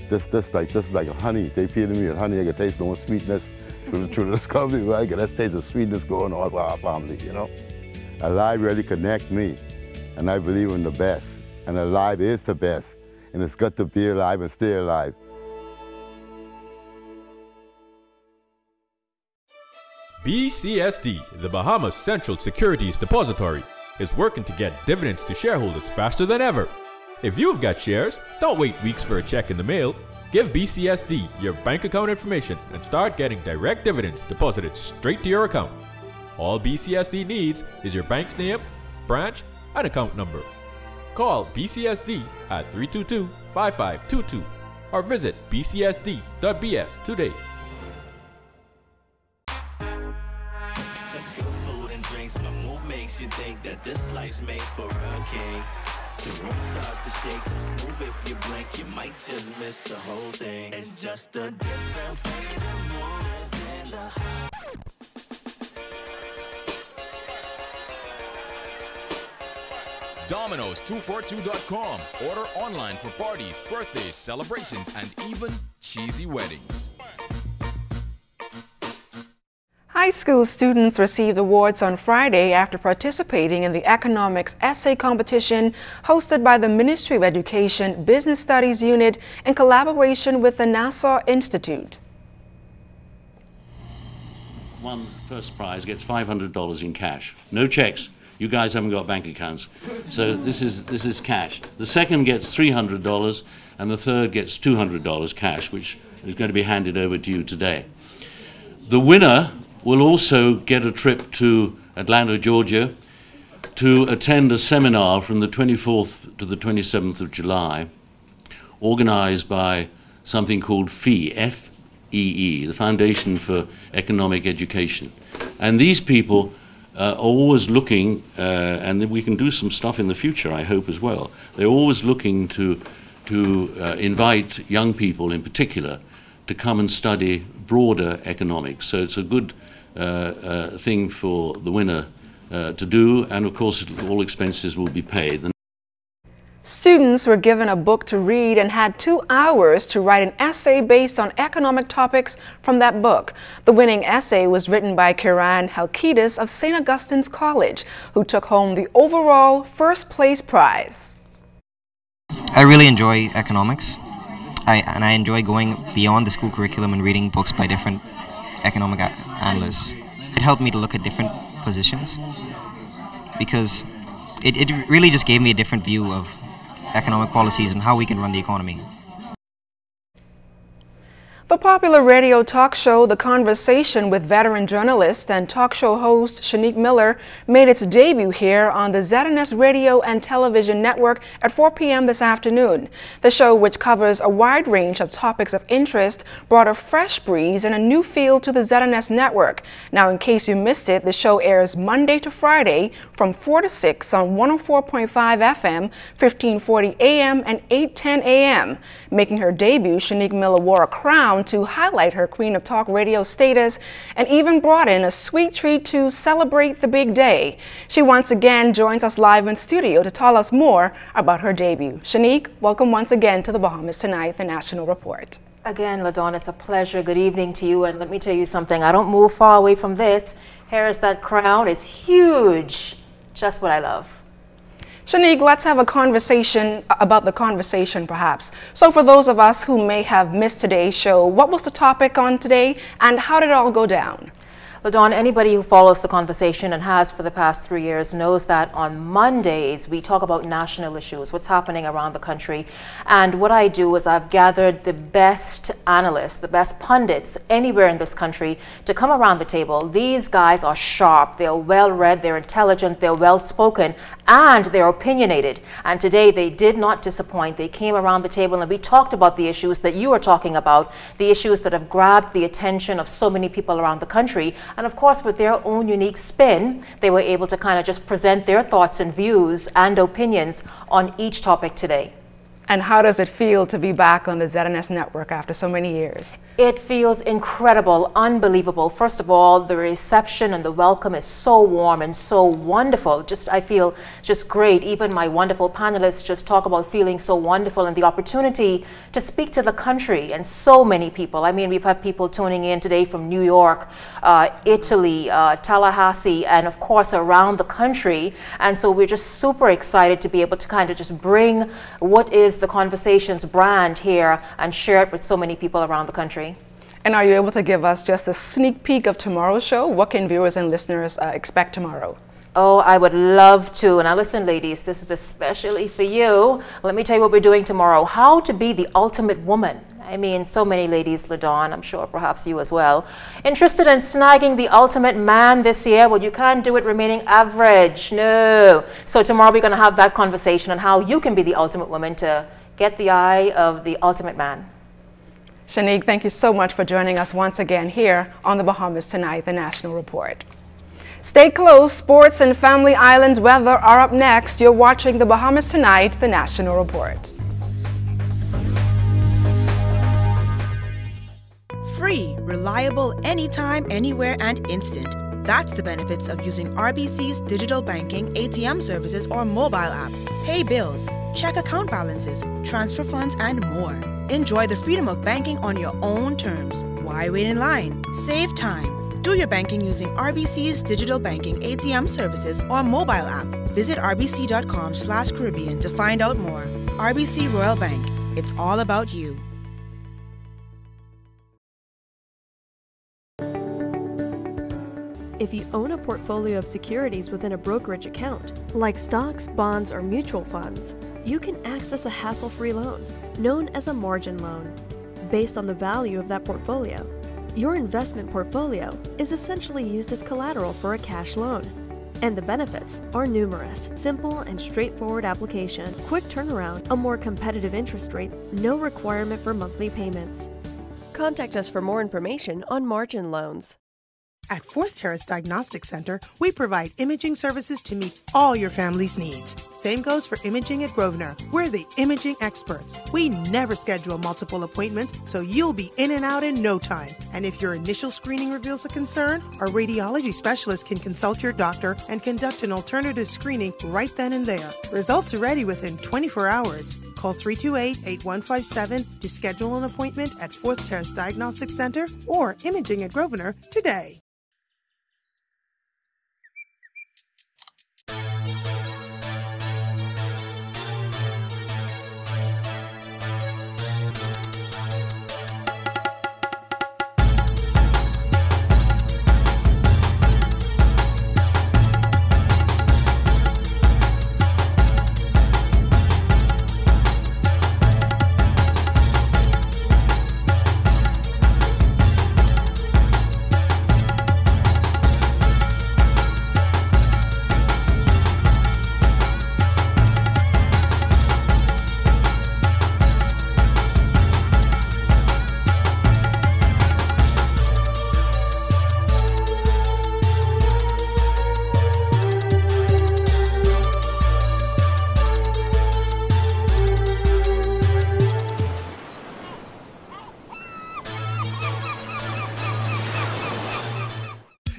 This like honey. They feeding me with honey. I can taste no sweetness through this company, right? Let's taste the sweetness going on for our family, you know? Alive really connect me, and I believe in the best. And alive is the best, and it's got to be alive and stay alive. BCSD, the Bahamas Central Securities Depository, is working to get dividends to shareholders faster than ever. If you've got shares, don't wait weeks for a check in the mail. Give BCSD your bank account information and start getting direct dividends deposited straight to your account. All BCSD needs is your bank's name, branch, and account number. Call BCSD at 322-5522 or visit bcsd.bs today. You think that this life's made for a king. The room starts to shake, so smooth if you blink, you might just miss the whole thing. It's just a different way to move in the Domino's242.com. Order online for parties, birthdays, celebrations, and even cheesy weddings. High school students received awards on Friday after participating in the economics essay competition hosted by the Ministry of Education Business Studies Unit in collaboration with the Nassau Institute. One first prize gets $500 in cash. No checks. You guys haven't got bank accounts. So this is cash. The second gets $300 and the third gets $200 cash, which is going to be handed over to you today. The winner will also get a trip to Atlanta, Georgia, to attend a seminar from the 24th to the 27th of July, organized by something called FEE, F-E-E, the Foundation for Economic Education. And these people are always looking, and we can do some stuff in the future, I hope, as well. They're always looking to invite young people in particular to come and study broader economics. So it's a good thing for the winner to do, and of course all expenses will be paid. Students were given a book to read and had 2 hours to write an essay based on economic topics from that book. The winning essay was written by Kiran Halkidas of St. Augustine's College, who took home the overall first place prize. I really enjoy economics, and I enjoy going beyond the school curriculum and reading books by different economic analysts. It helped me to look at different positions because it really just gave me a different view of economic policies and how we can run the economy. The popular radio talk show The Conversation with veteran journalist and talk show host Shanique Miller made its debut here on the ZNS Radio and Television Network at 4 p.m. this afternoon. The show, which covers a wide range of topics of interest, brought a fresh breeze and a new feel to the ZNS network. Now, in case you missed it, the show airs Monday to Friday from 4 to 6 on 104.5 FM, 1540 AM and 810 AM. Making her debut, Shanique Miller wore a crown to highlight her Queen of Talk radio status and even brought in a sweet treat to celebrate the big day. She once again joins us live in studio to tell us more about her debut. Shanique, welcome once again to the Bahamas Tonight, the National Report. Again, LaDawn, it's a pleasure. Good evening to you. And let me tell you something, I don't move far away from this. Here is that crown. It's huge. Just what I love. Shanique, let's have a conversation about the conversation, perhaps. So for those of us who may have missed today's show, what was the topic on today and how did it all go down? LaDawn, anybody who follows the conversation and has for the past 3 years knows that on Mondays we talk about national issues, what's happening around the country. And what I do is I've gathered the best analysts, the best pundits anywhere in this country to come around the table. These guys are sharp, they're well-read, they're intelligent, they're well-spoken, and they're opinionated. And today they did not disappoint. They came around the table and we talked about the issues that you are talking about, the issues that have grabbed the attention of so many people around the country. And of course, with their own unique spin, they were able to kind of just present their thoughts and views and opinions on each topic today. And how does it feel to be back on the ZNS network after so many years? It feels incredible, unbelievable. First of all, the reception and the welcome is so warm and so wonderful. I feel just great. Even my wonderful panelists just talk about feeling so wonderful and the opportunity to speak to the country and so many people. I mean, we've had people tuning in today from New York, Italy, Tallahassee, and of course around the country. And so we're just super excited to be able to kind of just bring what is the Conversations brand here and share it with so many people around the country. And are you able to give us just a sneak peek of tomorrow's show? What can viewers and listeners expect tomorrow? Oh, I would love to. Now listen, ladies, this is especially for you. Let me tell you what we're doing tomorrow. How to be the ultimate woman. I mean, so many ladies, LaDawn, I'm sure perhaps you as well, interested in snagging the ultimate man this year. Well, you can't do it remaining average. No. So tomorrow we're going to have that conversation on how you can be the ultimate woman to get the eye of the ultimate man. Shanique, thank you so much for joining us once again here on the Bahamas Tonight, the National Report. Stay close. Sports and Family Island weather are up next. You're watching the Bahamas Tonight, the National Report. Free, reliable, anytime, anywhere, and instant. That's the benefits of using RBC's digital banking, ATM services, or mobile app. Pay bills, check account balances, transfer funds, and more. Enjoy the freedom of banking on your own terms. Why wait in line? Save time. Do your banking using RBC's digital banking, ATM services, or mobile app. Visit rbc.com/Caribbean to find out more. RBC Royal Bank. It's all about you. If you own a portfolio of securities within a brokerage account, like stocks, bonds, or mutual funds, you can access a hassle-free loan, known as a margin loan, based on the value of that portfolio. Your investment portfolio is essentially used as collateral for a cash loan, and the benefits are numerous. Simple and straightforward application, quick turnaround, a more competitive interest rate, no requirement for monthly payments. Contact us for more information on margin loans. At Fourth Terrace Diagnostic Center, we provide imaging services to meet all your family's needs. Same goes for imaging at Grosvenor. We're the imaging experts. We never schedule multiple appointments, so you'll be in and out in no time. And if your initial screening reveals a concern, our radiology specialist can consult your doctor and conduct an alternative screening right then and there. Results are ready within 24 hours. Call 328-8157 to schedule an appointment at Fourth Terrace Diagnostic Center or Imaging at Grosvenor today.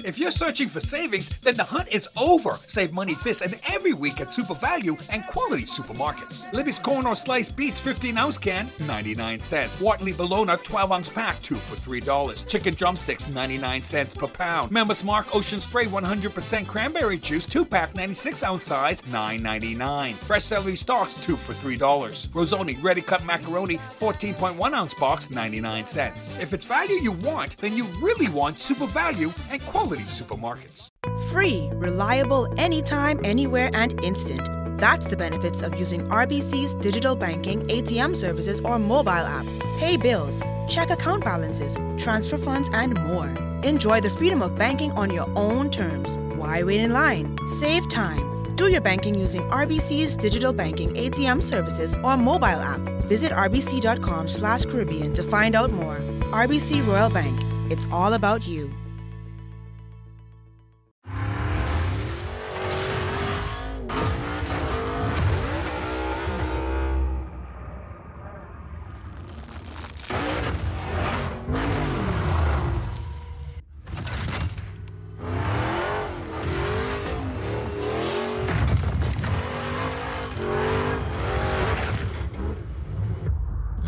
If you're searching for savings, then the hunt is over. Save money this and every week at Super Value and quality supermarkets. Libby's corn or sliced beets 15-ounce can, 99 cents. Watley bologna 12-ounce pack, 2 for $3. Chicken drumsticks, 99 cents per pound. Members Mark Ocean Spray 100% cranberry juice 2-pack, 96-ounce size, $9.99. Fresh celery stalks, 2 for $3. Rosoni ready cut macaroni 14.1-ounce box, 99 cents. If it's value you want, then you really want Super Value and quality supermarkets. Free, reliable, anytime, anywhere, and instant. That's the benefits of using RBC's digital banking, ATM services, or mobile app. Pay bills, check account balances, transfer funds, and more. Enjoy the freedom of banking on your own terms. Why wait in line? Save time. Do your banking using RBC's digital banking, ATM services, or mobile app. Visit rbc.com/Caribbean to find out more. RBC Royal Bank. It's all about you.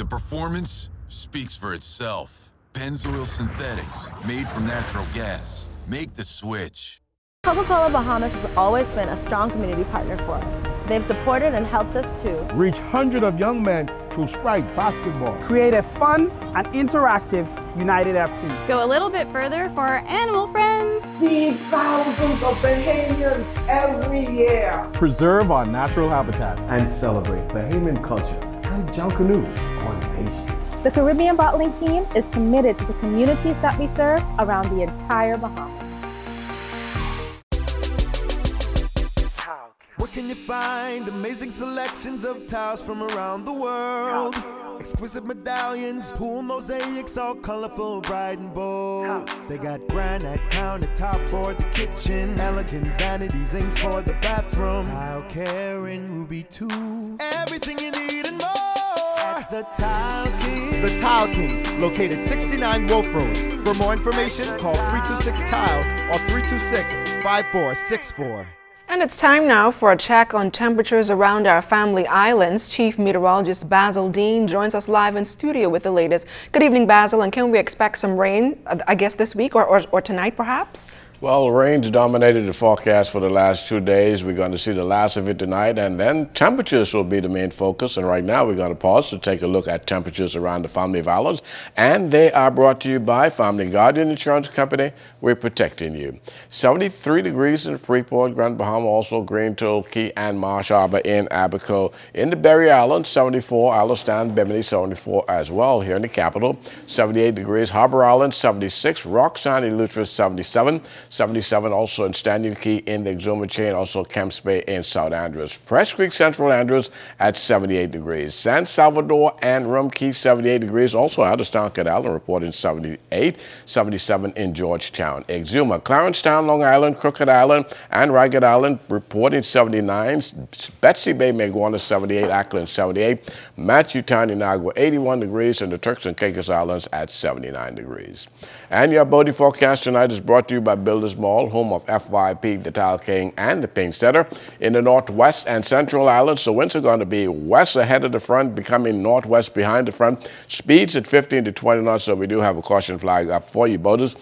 performance speaks for itself. Pennzoil Synthetics, made from natural gas. Make the switch. Coca-Cola Bahamas has always been a strong community partner for us. They've supported and helped us to reach hundreds of young men through Sprite basketball, create a fun and interactive United FC, go a little bit further for our animal friends, feed thousands of Bahamians every year, preserve our natural habitat, and celebrate Bahamian culture and Junkanoo on Pacey. The Caribbean Bottling Team is committed to the communities that we serve around the entire Bahamas. Where can you find amazing selections of tiles from around the world? Exquisite medallions, pool mosaics, all colorful, bright and bold. They got granite countertop for the kitchen, elegant vanity zincs for the bathroom, tile care and ruby too. Everything you need and more at the Tile King. The Tile King, located 69 Wolf Road. For more information, call 326-TILE or 326-5464. And it's time now for a check on temperatures around our family islands. Chief Meteorologist Basil Dean joins us live in studio with the latest. Good evening, Basil, and can we expect some rain, I guess, this week or tonight, perhaps? Well, rain's dominated the forecast for the last 2 days. We're going to see the last of it tonight, and then temperatures will be the main focus. And right now, we're going to pause to take a look at temperatures around the family of islands. And they are brought to you by Family Guardian Insurance Company. We're protecting you. 73 degrees in Freeport, Grand Bahama, also Green Toll, Key, and Marsh Harbor in Abaco. In the Berry Islands, 74, Alistan, Bimini, 74 as well here in the capital. 78 degrees, Harbor Island, 76, Roxanne, Eleuthera, 77. 77 also in Standing Key in the Exuma chain, also Kemps Bay in South Andrews. Fresh Creek, Central Andrews at 78 degrees. San Salvador and Rum Key, 78 degrees. Also Alderstown, Cat Island reporting 78, 77 in Georgetown. Exuma, Clarencetown, Long Island, Crooked Island, and Ragged Island reporting 79. Betsy Bay, Maguana, 78. Ackland, 78. Matthewtown, Inagua, 81 degrees. And the Turks and Caicos Islands at 79 degrees. And your boating forecast tonight is brought to you by Builders Mall, home of FYP, the Tile King, and the Pink Setter. In the Northwest and Central Islands, the winds are going to be west ahead of the front, becoming northwest behind the front. Speeds at 15 to 20 knots, so we do have a caution flag up for you boaters.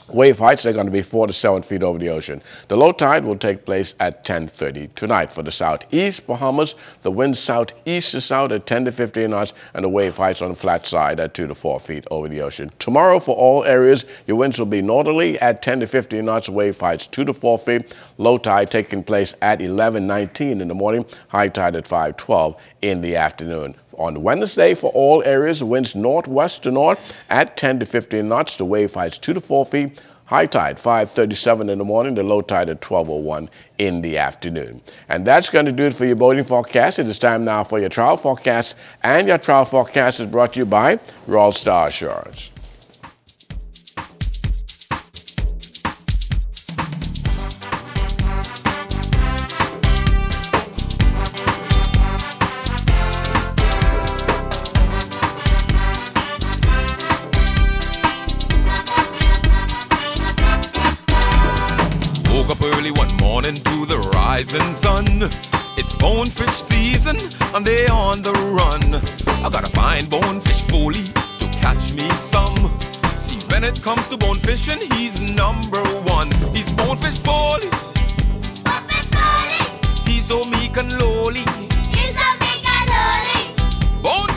Wave heights are going to be 4 to 7 feet over the ocean. The low tide will take place at 10:30 tonight. For the southeast Bahamas, the wind southeast to south at 10 to 15 knots, and the wave heights on the flat side at 2 to 4 feet over the ocean. Tomorrow, for all areas, your winds will be northerly at 10 to 15 knots, wave heights 2 to 4 feet. Low tide taking place at 11:19 in the morning, high tide at 5:12 in the afternoon. On Wednesday, for all areas, winds northwest to north at 10 to 15 knots. The wave heights 2 to 4 feet. High tide 5:37 in the morning. The low tide at 12:01 in the afternoon. And that's going to do it for your boating forecast. It is time now for your travel forecast. And your travel forecast is brought to you by Royal Star Assurance. To the rising sun, it's bonefish season and they on the run. I gotta find bonefish foley to catch me some. See, when it comes to bonefishing, he's number one. He's bonefish foley. He's so meek and lowly.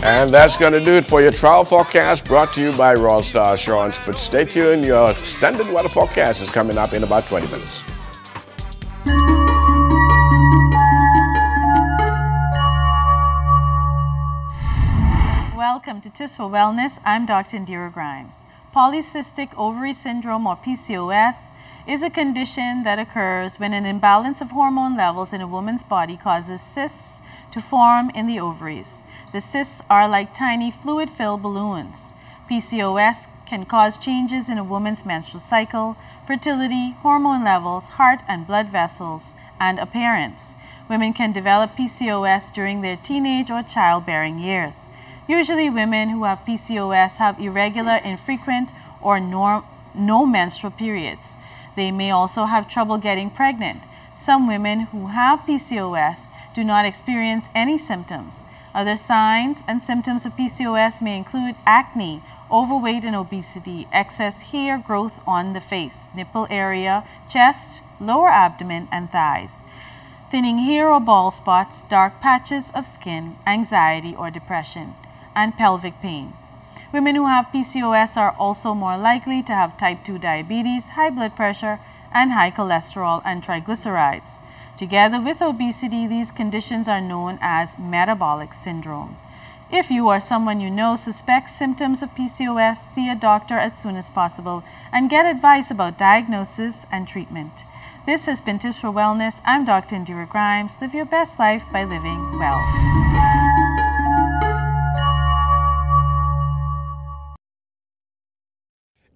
And that's going to do it for your travel forecast brought to you by Royal Star Assurance. But stay tuned, your extended weather forecast is coming up in about 20 minutes. Welcome to Tips for Wellness. I'm Dr. Indira Grimes. Polycystic ovary syndrome, or PCOS, is a condition that occurs when an imbalance of hormone levels in a woman's body causes cysts to form in the ovaries. The cysts are like tiny fluid-filled balloons. PCOS can cause changes in a woman's menstrual cycle, fertility, hormone levels, heart and blood vessels, and appearance. Women can develop PCOS during their teenage or childbearing years. Usually women who have PCOS have irregular, infrequent, or no menstrual periods. They may also have trouble getting pregnant. Some women who have PCOS do not experience any symptoms. Other signs and symptoms of PCOS may include acne, overweight and obesity, excess hair growth on the face, nipple area, chest, lower abdomen, and thighs, thinning hair or bald spots, dark patches of skin, anxiety or depression, and pelvic pain. Women who have PCOS are also more likely to have type 2 diabetes, high blood pressure, and high cholesterol and triglycerides. Together with obesity, these conditions are known as metabolic syndrome. If you or someone you know suspects symptoms of PCOS, see a doctor as soon as possible and get advice about diagnosis and treatment. This has been Tips for Wellness. I'm Dr. Indira Grimes. Live your best life by living well.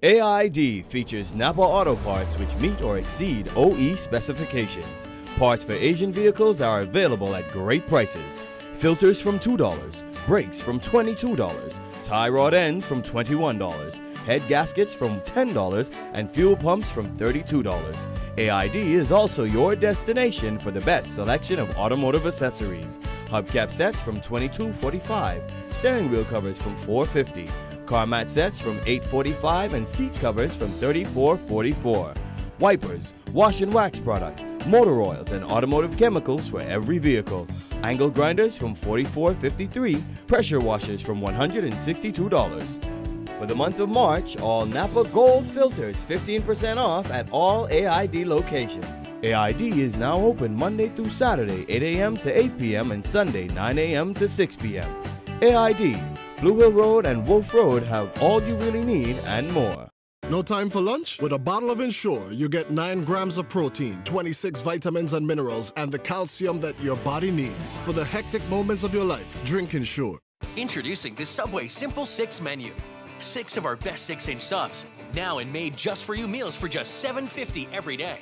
AID features Napa Auto Parts which meet or exceed OE specifications. Parts for Asian vehicles are available at great prices. Filters from $2, brakes from $22, tie rod ends from $21, head gaskets from $10, and fuel pumps from $32. AID is also your destination for the best selection of automotive accessories. Hubcap sets from $22.45, steering wheel covers from $4.50, car mat sets from $8.45, and seat covers from $34.44. Wipers, wash and wax products, motor oils, and automotive chemicals for every vehicle. Angle grinders from $44.53, pressure washers from $162. For the month of March, all Napa Gold filters 15% off at all AID locations. AID is now open Monday through Saturday, 8 a.m. to 8 p.m. and Sunday, 9 a.m. to 6 p.m. AID, Blue Hill Road and Wolf Road have all you really need and more. No time for lunch? With a bottle of Ensure, you get 9 grams of protein, 26 vitamins and minerals, and the calcium that your body needs. For the hectic moments of your life, drink Ensure. Introducing the Subway Simple 6 menu. 6 of our best 6-inch subs, now and made just for you meals for just $7.50 every day.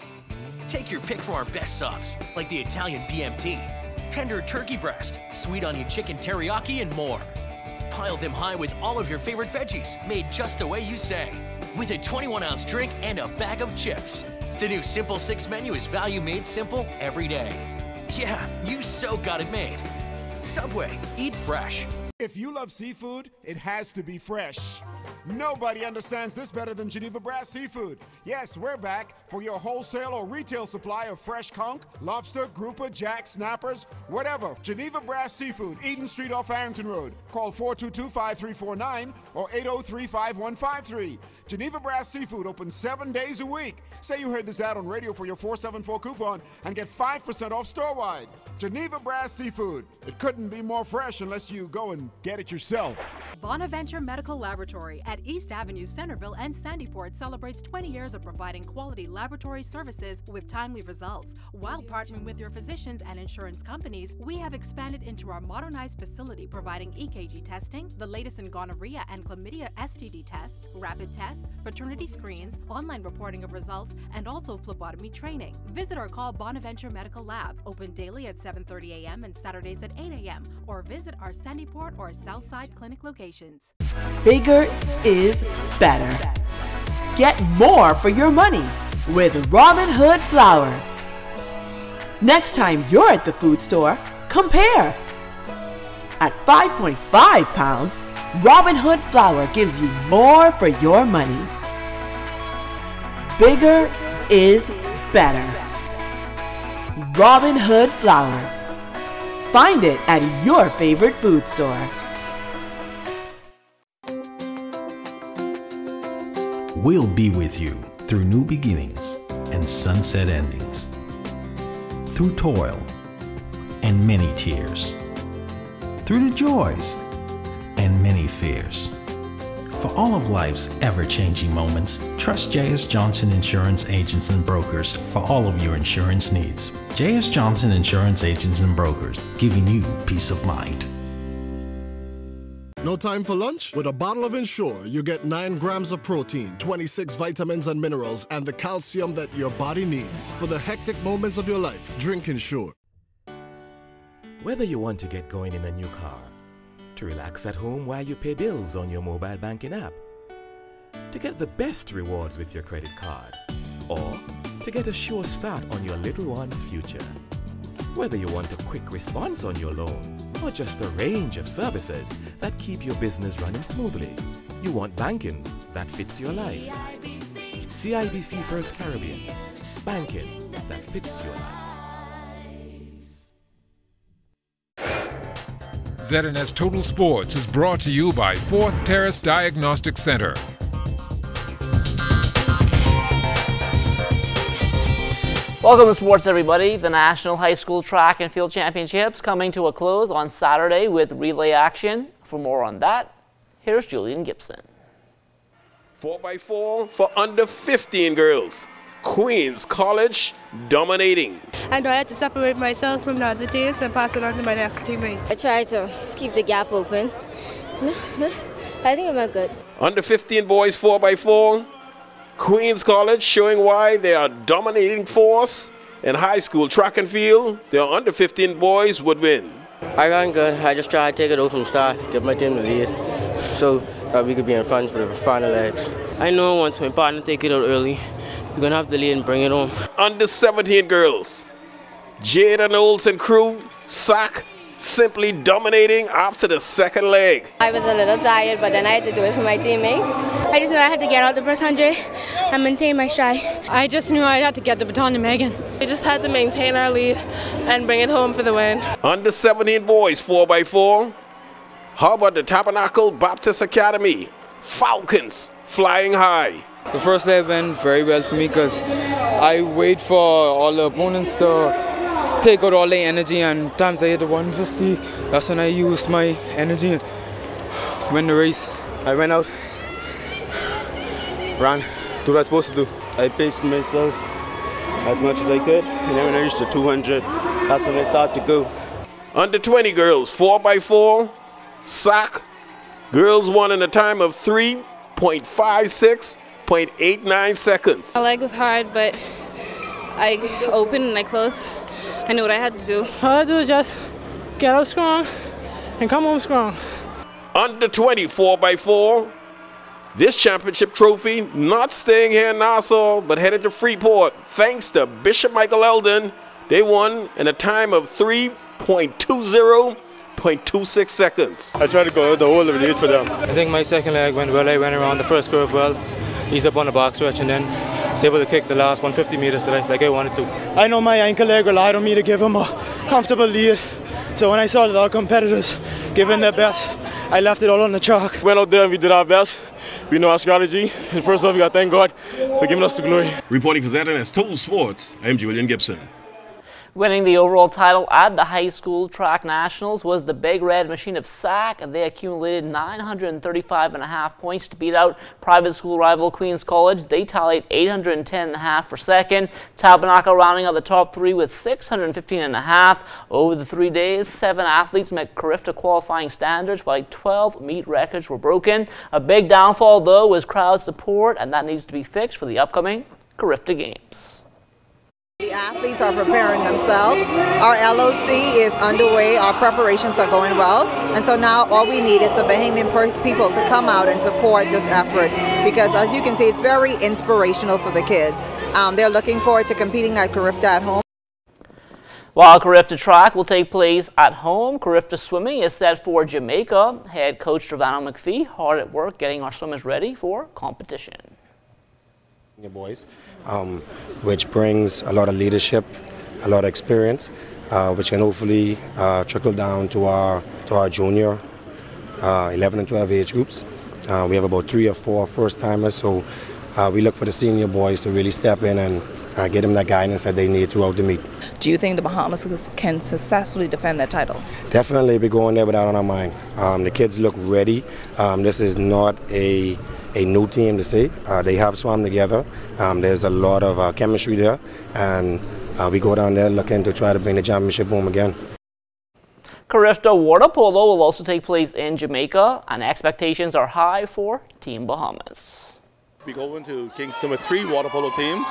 Take your pick from our best subs, like the Italian BMT, tender turkey breast, sweet onion chicken teriyaki, and more. Pile them high with all of your favorite veggies, made just the way you say, with a 21-ounce drink and a bag of chips. The new Simple 6 menu is value made simple every day. Yeah, you so got it made. Subway, eat fresh. If you love seafood, it has to be fresh. Nobody understands this better than Geneva Brass Seafood. Yes, we're back for your wholesale or retail supply of fresh conch, lobster, grouper, jack, snappers, whatever. Geneva Brass Seafood, Eden Street off Arrington Road. Call 422-5349 or 803-5153. Geneva Brass Seafood open 7 days a week. Say you heard this ad on radio for your 474 coupon and get 5% off store-wide. Geneva Brass Seafood. It couldn't be more fresh unless you go and get it yourself. Bonaventure Medical Laboratory at East Avenue, Centerville, and Sandyport celebrates 20 years of providing quality laboratory services with timely results. While partnering with your physicians and insurance companies, we have expanded into our modernized facility providing EKG testing, the latest in gonorrhea and chlamydia STD tests, rapid tests, paternity screens, online reporting of results, and also phlebotomy training. Visit or call Bonaventure Medical Lab, open daily at 7:30 a.m. and Saturdays at 8 a.m. or visit our Sandyport or Southside clinic locations. Bigger is better. Get more for your money with Robin Hood Flour. Next time you're at the food store, compare. At 5.5 pounds, Robin Hood Flour gives you more for your money. Bigger is better. Robin Hood Flour. Find it at your favorite food store. We'll be with you through new beginnings and sunset endings, through toil and many tears, through the joys and many fears. For all of life's ever-changing moments, trust J.S. Johnson Insurance Agents and Brokers for all of your insurance needs. J.S. Johnson Insurance Agents and Brokers, giving you peace of mind. No time for lunch? With a bottle of Ensure, you get 9 grams of protein, 26 vitamins and minerals, and the calcium that your body needs. For the hectic moments of your life, drink Ensure. Whether you want to get going in a new car, to relax at home while you pay bills on your mobile banking app, to get the best rewards with your credit card, or to get a sure start on your little one's future. Whether you want a quick response on your loan or just a range of services that keep your business running smoothly, you want banking that fits your life. CIBC First Caribbean, banking that fits your life. ZNS Total Sports is brought to you by Fourth Terrace Diagnostic Center. Welcome to sports, everybody. The National High School Track and Field Championships coming to a close on Saturday with relay action. For more on that, here's Julian Gibson. 4x4 for under 15 girls. Queens College dominating. And I had to separate myself from the other teams and pass it on to my next teammates. I tried to keep the gap open. I think it went good. Under 15 boys 4x4. Queens College showing why they are dominating force in high school track and field. Their under 15 boys would win. I ran good. I just tried to take it over from the start, give my team the lead, so that we could be in front for the final legs. I know once my partner take it out early, we're gonna have the lead and bring it home. Under 17 girls, Jada Knowles and crew, SAC, simply dominating after the second leg. I was a little tired, but then I had to do it for my teammates. I just knew I had to get out the first 100 and maintain my stride. I just knew I had to get the baton to Megan. We just had to maintain our lead and bring it home for the win. Under 17 boys 4x4. How about the Tabernacle Baptist Academy? Falcons flying high. The first leg went very well for me because I wait for all the opponents to take out all the energy, and times I hit the 150, that's when I used my energy and win the race. I went out, ran, do what I was supposed to do. I paced myself as much as I could, and then when I reached the 200, that's when I started to go. Under 20 girls, 4x4, SAC. Girls won in a time of 3.56.89 seconds. My leg was hard, but I opened and I closed. I knew what I had to do. All I do is just get out strong and come home strong. Under 20 4x4. This championship trophy not staying here in Nassau, but headed to Freeport. Thanks to Bishop Michael Eldon, they won in a time of 3.20.26 seconds. I tried to go out the whole lead for them. I think my second leg went well. I went around the first curve well, eased up on the box stretch, and then was able to kick the last 150 meters like I wanted to. I know my ankle leg relied on me to give him a comfortable lead. So when I saw that our competitors giving their best, I left it all on the chalk. Went out there and we did our best. We know our strategy. And first off, we got to thank God for giving us the glory. Reporting for ZNS Total Sports, I'm Julian Gibson. Winning the overall title at the High School Track Nationals was the Big Red Machine of SAC, and they accumulated 935.5 points to beat out private school rival Queens College. They tallied 810.5 for second. Tabernacle rounding out the top three with 615.5. Over the 3 days, 7 athletes met Carifta qualifying standards, while 12 meet records were broken. A big downfall, though, was crowd support, and that needs to be fixed for the upcoming Carifta Games. The athletes are preparing themselves. Our LOC is underway. Our preparations are going well. And so now all we need is the Bahamian people to come out and support this effort, because as you can see, it's very inspirational for the kids. They're looking forward to competing at Carifta at home. While Carifta Track will take place at home, Carifta Swimming is set for Jamaica. Head coach Trevano McPhee hard at work getting our swimmers ready for competition. Boys, which brings a lot of leadership, a lot of experience, which can hopefully trickle down to our junior 11 and 12 age groups. We have about 3 or 4 first-timers, so we look for the senior boys to really step in and get them that guidance that they need throughout the meet. Do you think the Bahamas can successfully defend that title? Definitely, we're going there without on our mind. The kids look ready. This is not a new team to say. They have swum together. There's a lot of chemistry there, and we go down there looking to try to bring the championship home again. Carifta Water Polo will also take place in Jamaica, and expectations are high for Team Bahamas. We go into Kingston with 3 water polo teams,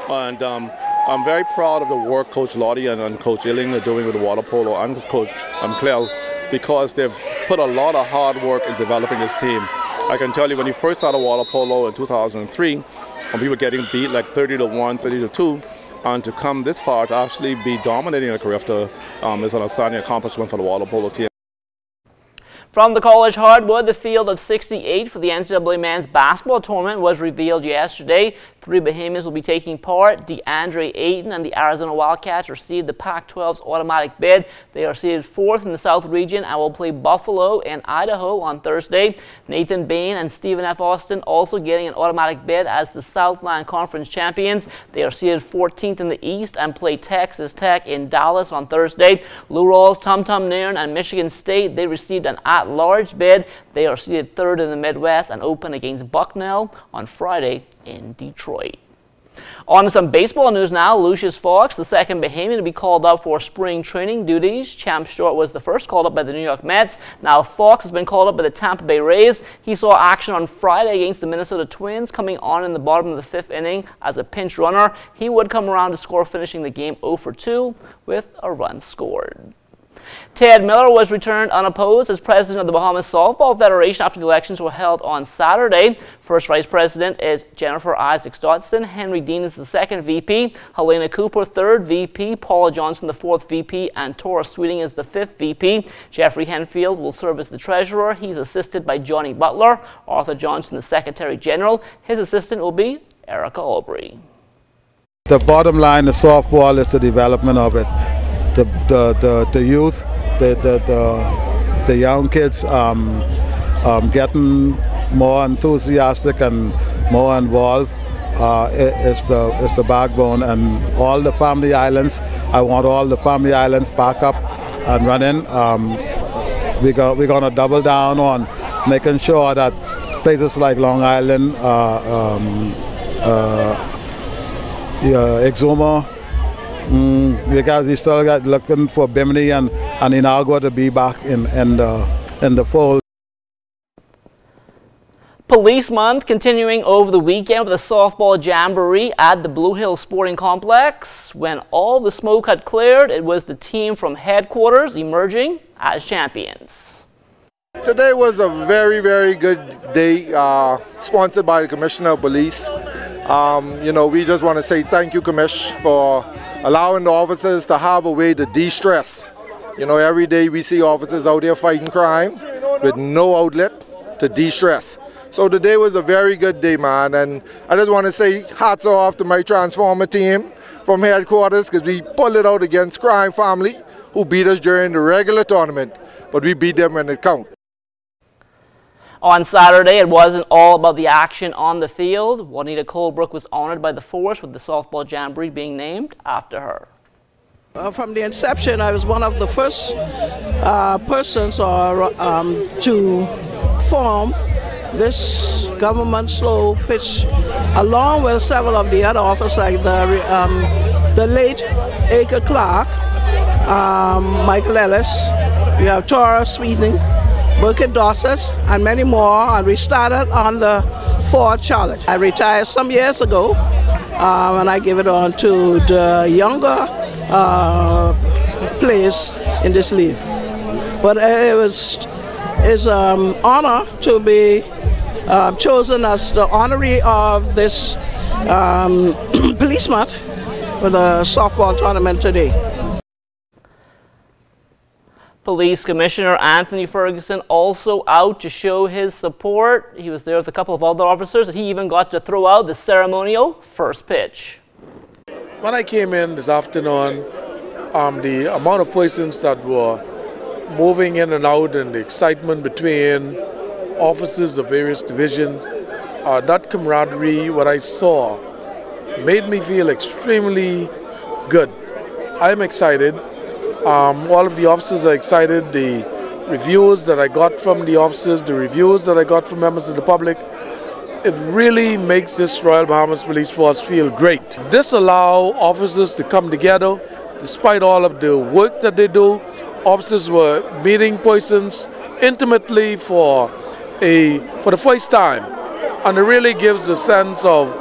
and I'm very proud of the work Coach Lottie and Coach Illing are doing with the water polo and Coach Clell, because they've put a lot of hard work in developing this team. I can tell you, when we first started water polo in 2003, when we were getting beat like 30-1, 30-2, and to come this far to actually be dominating the career is an outstanding accomplishment for the water polo team. From the college hardwood, the field of 68 for the NCAA men's basketball tournament was revealed yesterday. 3 Bahamians will be taking part. DeAndre Ayton and the Arizona Wildcats received the Pac-12's automatic bid. They are seeded 4th in the South region and will play Buffalo and Idaho on Thursday. Nathan Bain and Stephen F. Austin also getting an automatic bid as the Southland Conference champions. They are seeded 14th in the East and play Texas Tech in Dallas on Thursday. Lou Rawls, Tum Tum Nairn, and Michigan State, they received an at-large bid. They are seeded 3rd in the Midwest and open against Bucknell on Friday in Detroit. On to some baseball news now. Lucius Fox, the second Bahamian to be called up for spring training duties. Champ Short was the first called up by the New York Mets. Now Fox has been called up by the Tampa Bay Rays. He saw action on Friday against the Minnesota Twins, coming on in the bottom of the 5th inning as a pinch runner. He would come around to score, finishing the game 0 for 2 with a run scored. Ted Miller was returned unopposed as president of the Bahamas Softball Federation after the elections were held on Saturday. First vice president is Jennifer Isaacs-Dotson. Henry Dean is the 2nd VP. Helena Cooper, 3rd VP. Paula Johnson, the 4th VP. And Tora Sweeting is the 5th VP. Jeffrey Henfield will serve as the treasurer. He's assisted by Johnny Butler. Arthur Johnson, the secretary general. His assistant will be Erica Aubrey. The bottom line of softball is the development of it. The youth, the young kids getting more enthusiastic and more involved is the backbone, and all the family islands. I want all the family islands back up and running. We're going to double down on making sure that places like Long Island, Exuma, because we still got looking for Bimini and Inagua to be back in the fold. Police Month continuing over the weekend with a softball jamboree at the Blue Hill Sporting Complex. When all the smoke had cleared, it was the team from headquarters emerging as champions. Today was a very, very good day, sponsored by the Commissioner of Police. You know, we just want to say thank you, Commish, for allowing the officers to have a way to de-stress. You know, every day we see officers out there fighting crime with no outlet to de-stress. So today was a very good day, man, and I just want to say hats off to my Transformer team from headquarters, because we pulled it out against Crime Family, who beat us during the regular tournament, but we beat them when it counted. On Saturday, it wasn't all about the action on the field. Juanita Colebrook was honored by the force with the softball jamboree being named after her. From the inception, I was one of the first persons to form this government slow pitch, along with several of the other officers like the late Acre Clark, Michael Ellis, we have Tora Sweeting, Burkett Dossett, and many more, and we started on the Ford Charlotte. I retired some years ago, and I gave it on to the younger players in this league. But it's an honor to be chosen as the honoree of this Police Month for the softball tournament today. Police Commissioner Anthony Ferguson also out to show his support. He was there with a couple of other officers, and he even got to throw out the ceremonial first pitch. When I came in this afternoon, the amount of persons that were moving in and out and the excitement between officers of various divisions, that camaraderie, what I saw, made me feel extremely good. I'm excited. All of the officers are excited. The reviews that I got from the officers, the reviews that I got from members of the public, it really makes this Royal Bahamas Police Force feel great. This allows officers to come together despite all of the work that they do. Officers were meeting persons intimately for the first time, and it really gives a sense of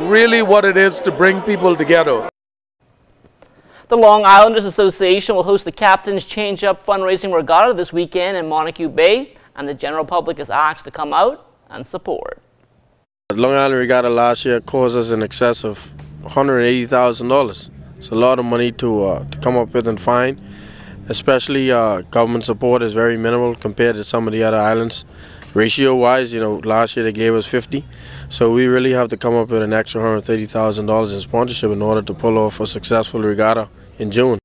really what it is to bring people together. The Long Islanders Association will host the Captain's Change-Up fundraising regatta this weekend in Montague Bay, and the general public is asked to come out and support. The Long Island Regatta last year caused us in excess of $180,000. It's a lot of money to come up with and find. Especially government support is very minimal compared to some of the other islands. Ratio-wise, you know, last year they gave us 50, so we really have to come up with an extra $130,000 in sponsorship in order to pull off a successful regatta in June.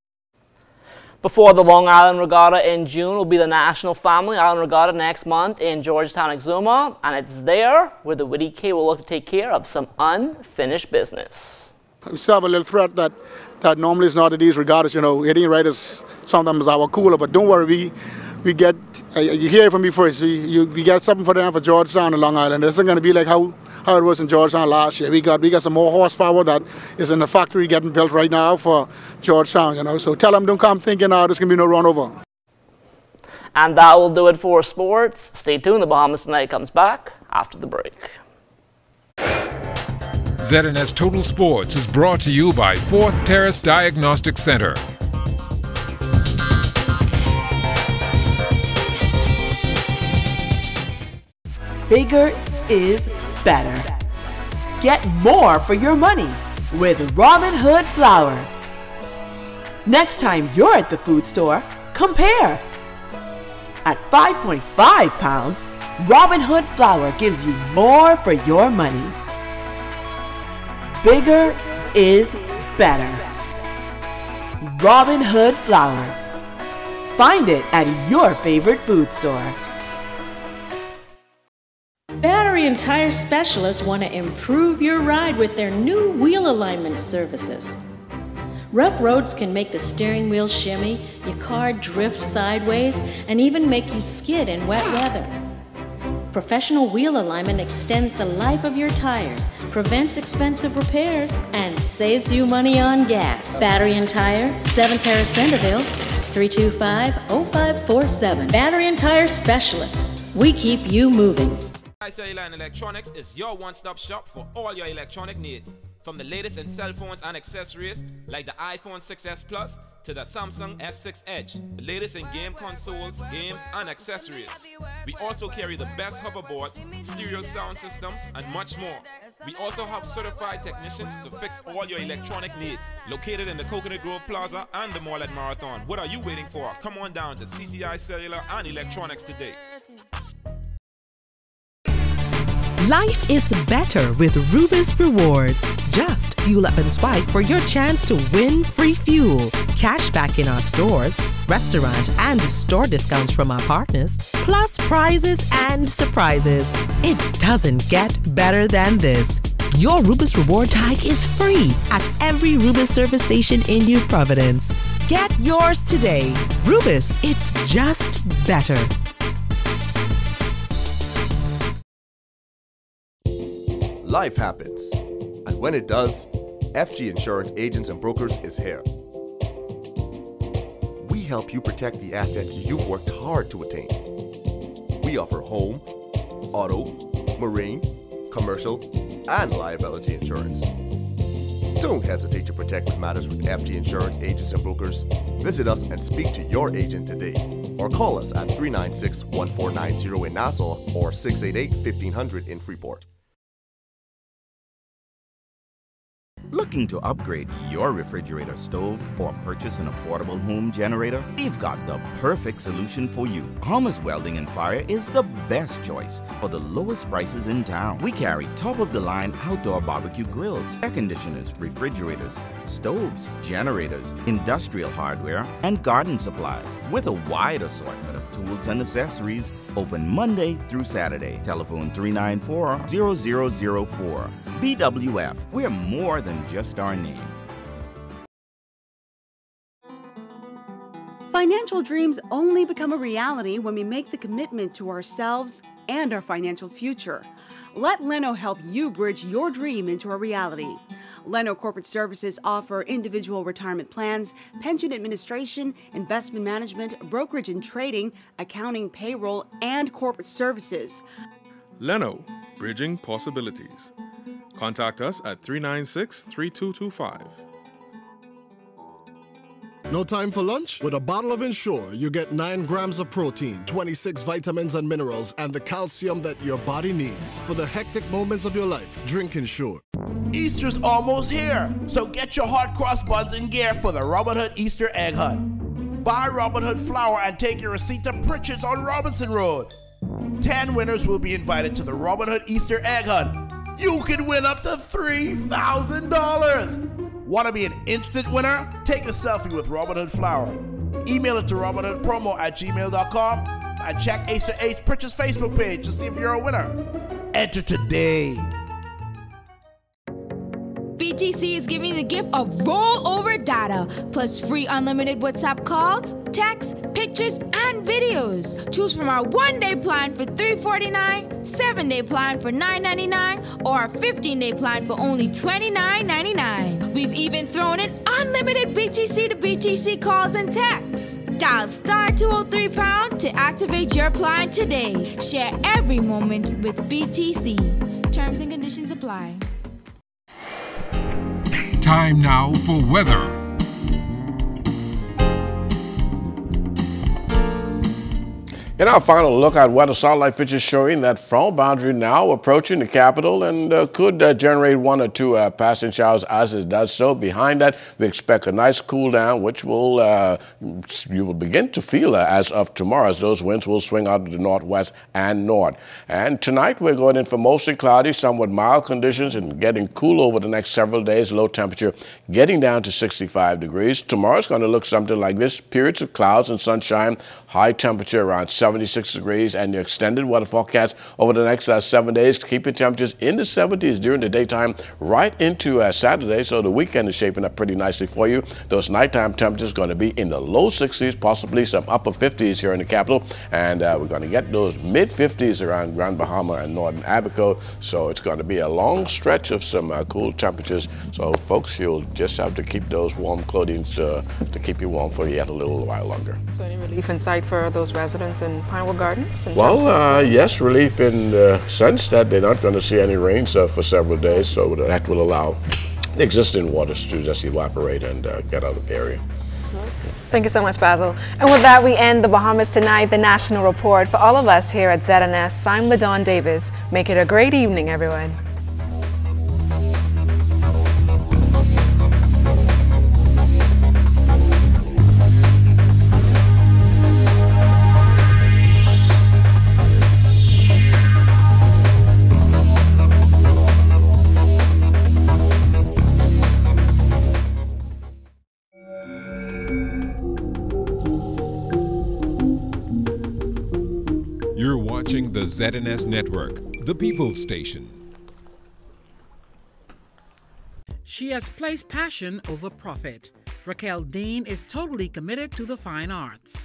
Before the Long Island Regatta in June will be the National Family Island Regatta next month in Georgetown, Exuma, and it's there where the Witty K will look to take care of some unfinished business. We still have a little threat that normally is not at these regattas, you know, hitting right is sometimes our cooler, but don't worry, we get, you hear it from me first, we get something for them for Georgetown and Long Island. This isn't going to be like how it was in Georgetown last year. We got some more horsepower that is in the factory getting built right now for Georgetown, you know, so tell them don't come thinking, oh, there's going to be no run over. And that will do it for sports. Stay tuned, the Bahamas Tonight comes back after the break. ZNS Total Sports is brought to you by 4th Terrace Diagnostic Center. Bigger is better. Get more for your money with Robin Hood Flour. Next time you're at the food store, compare. At 5.5 pounds, Robin Hood Flour gives you more for your money. Bigger is better. Robin Hood Flour. Find it at your favorite food store. Battery and tire specialists want to improve your ride with their new wheel alignment services. Rough roads can make the steering wheel shimmy, your car drift sideways, and even make you skid in wet weather. Professional wheel alignment extends the life of your tires, prevents expensive repairs, and saves you money on gas. Battery and Tire, 7 Terrace, Centerville, 325-0547. Battery and Tire Specialist. We keep you moving. Cellular and Electronics is your one-stop shop for all your electronic needs. From the latest in cell phones and accessories like the iPhone 6s Plus to the Samsung S6 Edge, the latest in game consoles, games, and accessories. We also carry the best hoverboards, stereo sound systems, and much more. We also have certified technicians to fix all your electronic needs. Located in the Coconut Grove Plaza and the Mall at Marathon. What are you waiting for? Come on down to CTI Cellular and Electronics today. Life is better with Rubis Rewards. Just fuel up and swipe for your chance to win free fuel, cash back in our stores, restaurant and store discounts from our partners, plus prizes and surprises. It doesn't get better than this. Your Rubis Reward tag is free at every Rubis service station in New Providence. Get yours today. Rubis, it's just better. Life happens, and when it does, FG Insurance Agents and Brokers is here. We help you protect the assets you've worked hard to attain. We offer home, auto, marine, commercial, and liability insurance. Don't hesitate to protect what matters with FG Insurance Agents and Brokers. Visit us and speak to your agent today, or call us at 396-1490 in Nassau or 688-1500 in Freeport. Looking to upgrade your refrigerator stove or purchase an affordable home generator? We've got the perfect solution for you. Thomas Welding and Fire is the best choice for the lowest prices in town. We carry top-of-the-line outdoor barbecue grills, air conditioners, refrigerators, stoves, generators, industrial hardware, and garden supplies with a wide assortment of tools and accessories. Open Monday through Saturday. Telephone 394-0004. BWF, we're more than just our name. Financial dreams only become a reality when we make the commitment to ourselves and our financial future. Let Leno help you bridge your dream into a reality. Leno Corporate Services offer individual retirement plans, pension administration, investment management, brokerage and trading, accounting, payroll, and corporate services. Leno, bridging possibilities. Contact us at 396-3225. No time for lunch? With a bottle of Ensure, you get 9 grams of protein, 26 vitamins and minerals, and the calcium that your body needs. For the hectic moments of your life, drink Ensure. Easter's almost here, so get your hot cross buns in gear for the Robin Hood Easter Egg Hunt. Buy Robin Hood flour and take your receipt to Pritchard's on Robinson Road. 10 winners will be invited to the Robin Hood Easter Egg Hunt. You can win up to $3,000. Want to be an instant winner? Take a selfie with Robin Hood flour. Email it to robinhoodpromo@gmail.com and check Ace to Ace Pritchard's Facebook page to see if you're a winner. Enter today. BTC is giving the gift of rollover data, plus free unlimited WhatsApp calls, texts, pictures, and videos. Choose from our 1-day plan for $349, 7-day plan for $999, or a 15-day plan for only $29.99. We've even thrown in unlimited BTC to BTC calls and texts. Dial *203# to activate your plan today. Share every moment with BTC. Terms and conditions apply. Time now for weather. In our final look at weather, satellite pictures showing that front boundary now approaching the capital and could generate 1 or 2 passing showers as it does so. Behind that, we expect a nice cool down, which will you will begin to feel as of tomorrow, as those winds will swing out of the northwest and north. And tonight, we're going in for mostly cloudy, somewhat mild conditions, and getting cool over the next several days. Low temperature getting down to 65 degrees. Tomorrow's going to look something like this: periods of clouds and sunshine, high temperature around 76 degrees, and the extended weather forecast over the next 7 days, keeping temperatures in the 70s during the daytime right into Saturday. So the weekend is shaping up pretty nicely for you. Those nighttime temperatures going to be in the low 60s, possibly some upper 50s here in the capital, and we're going to get those mid 50s around Grand Baha Mar and northern Abaco. So it's going to be a long stretch of some cool temperatures. So folks, you'll just have to keep those warm clothing to keep you warm for yet a little while longer. So any relief in sight for those residents in Pinewood Gardens? Well, yes, relief in the sense that they're not going to see any rain for several days, so that will allow the existing waters to just evaporate and get out of the area. Thank you so much, Basil. And with that, we end the Bahamas Tonight, the National Report. For all of us here at ZNS, I'm LaDawn Davis. Make it a great evening, everyone. You're watching the ZNS Network, the People's Station. She has placed passion over profit. Raquel Dean is totally committed to the fine arts.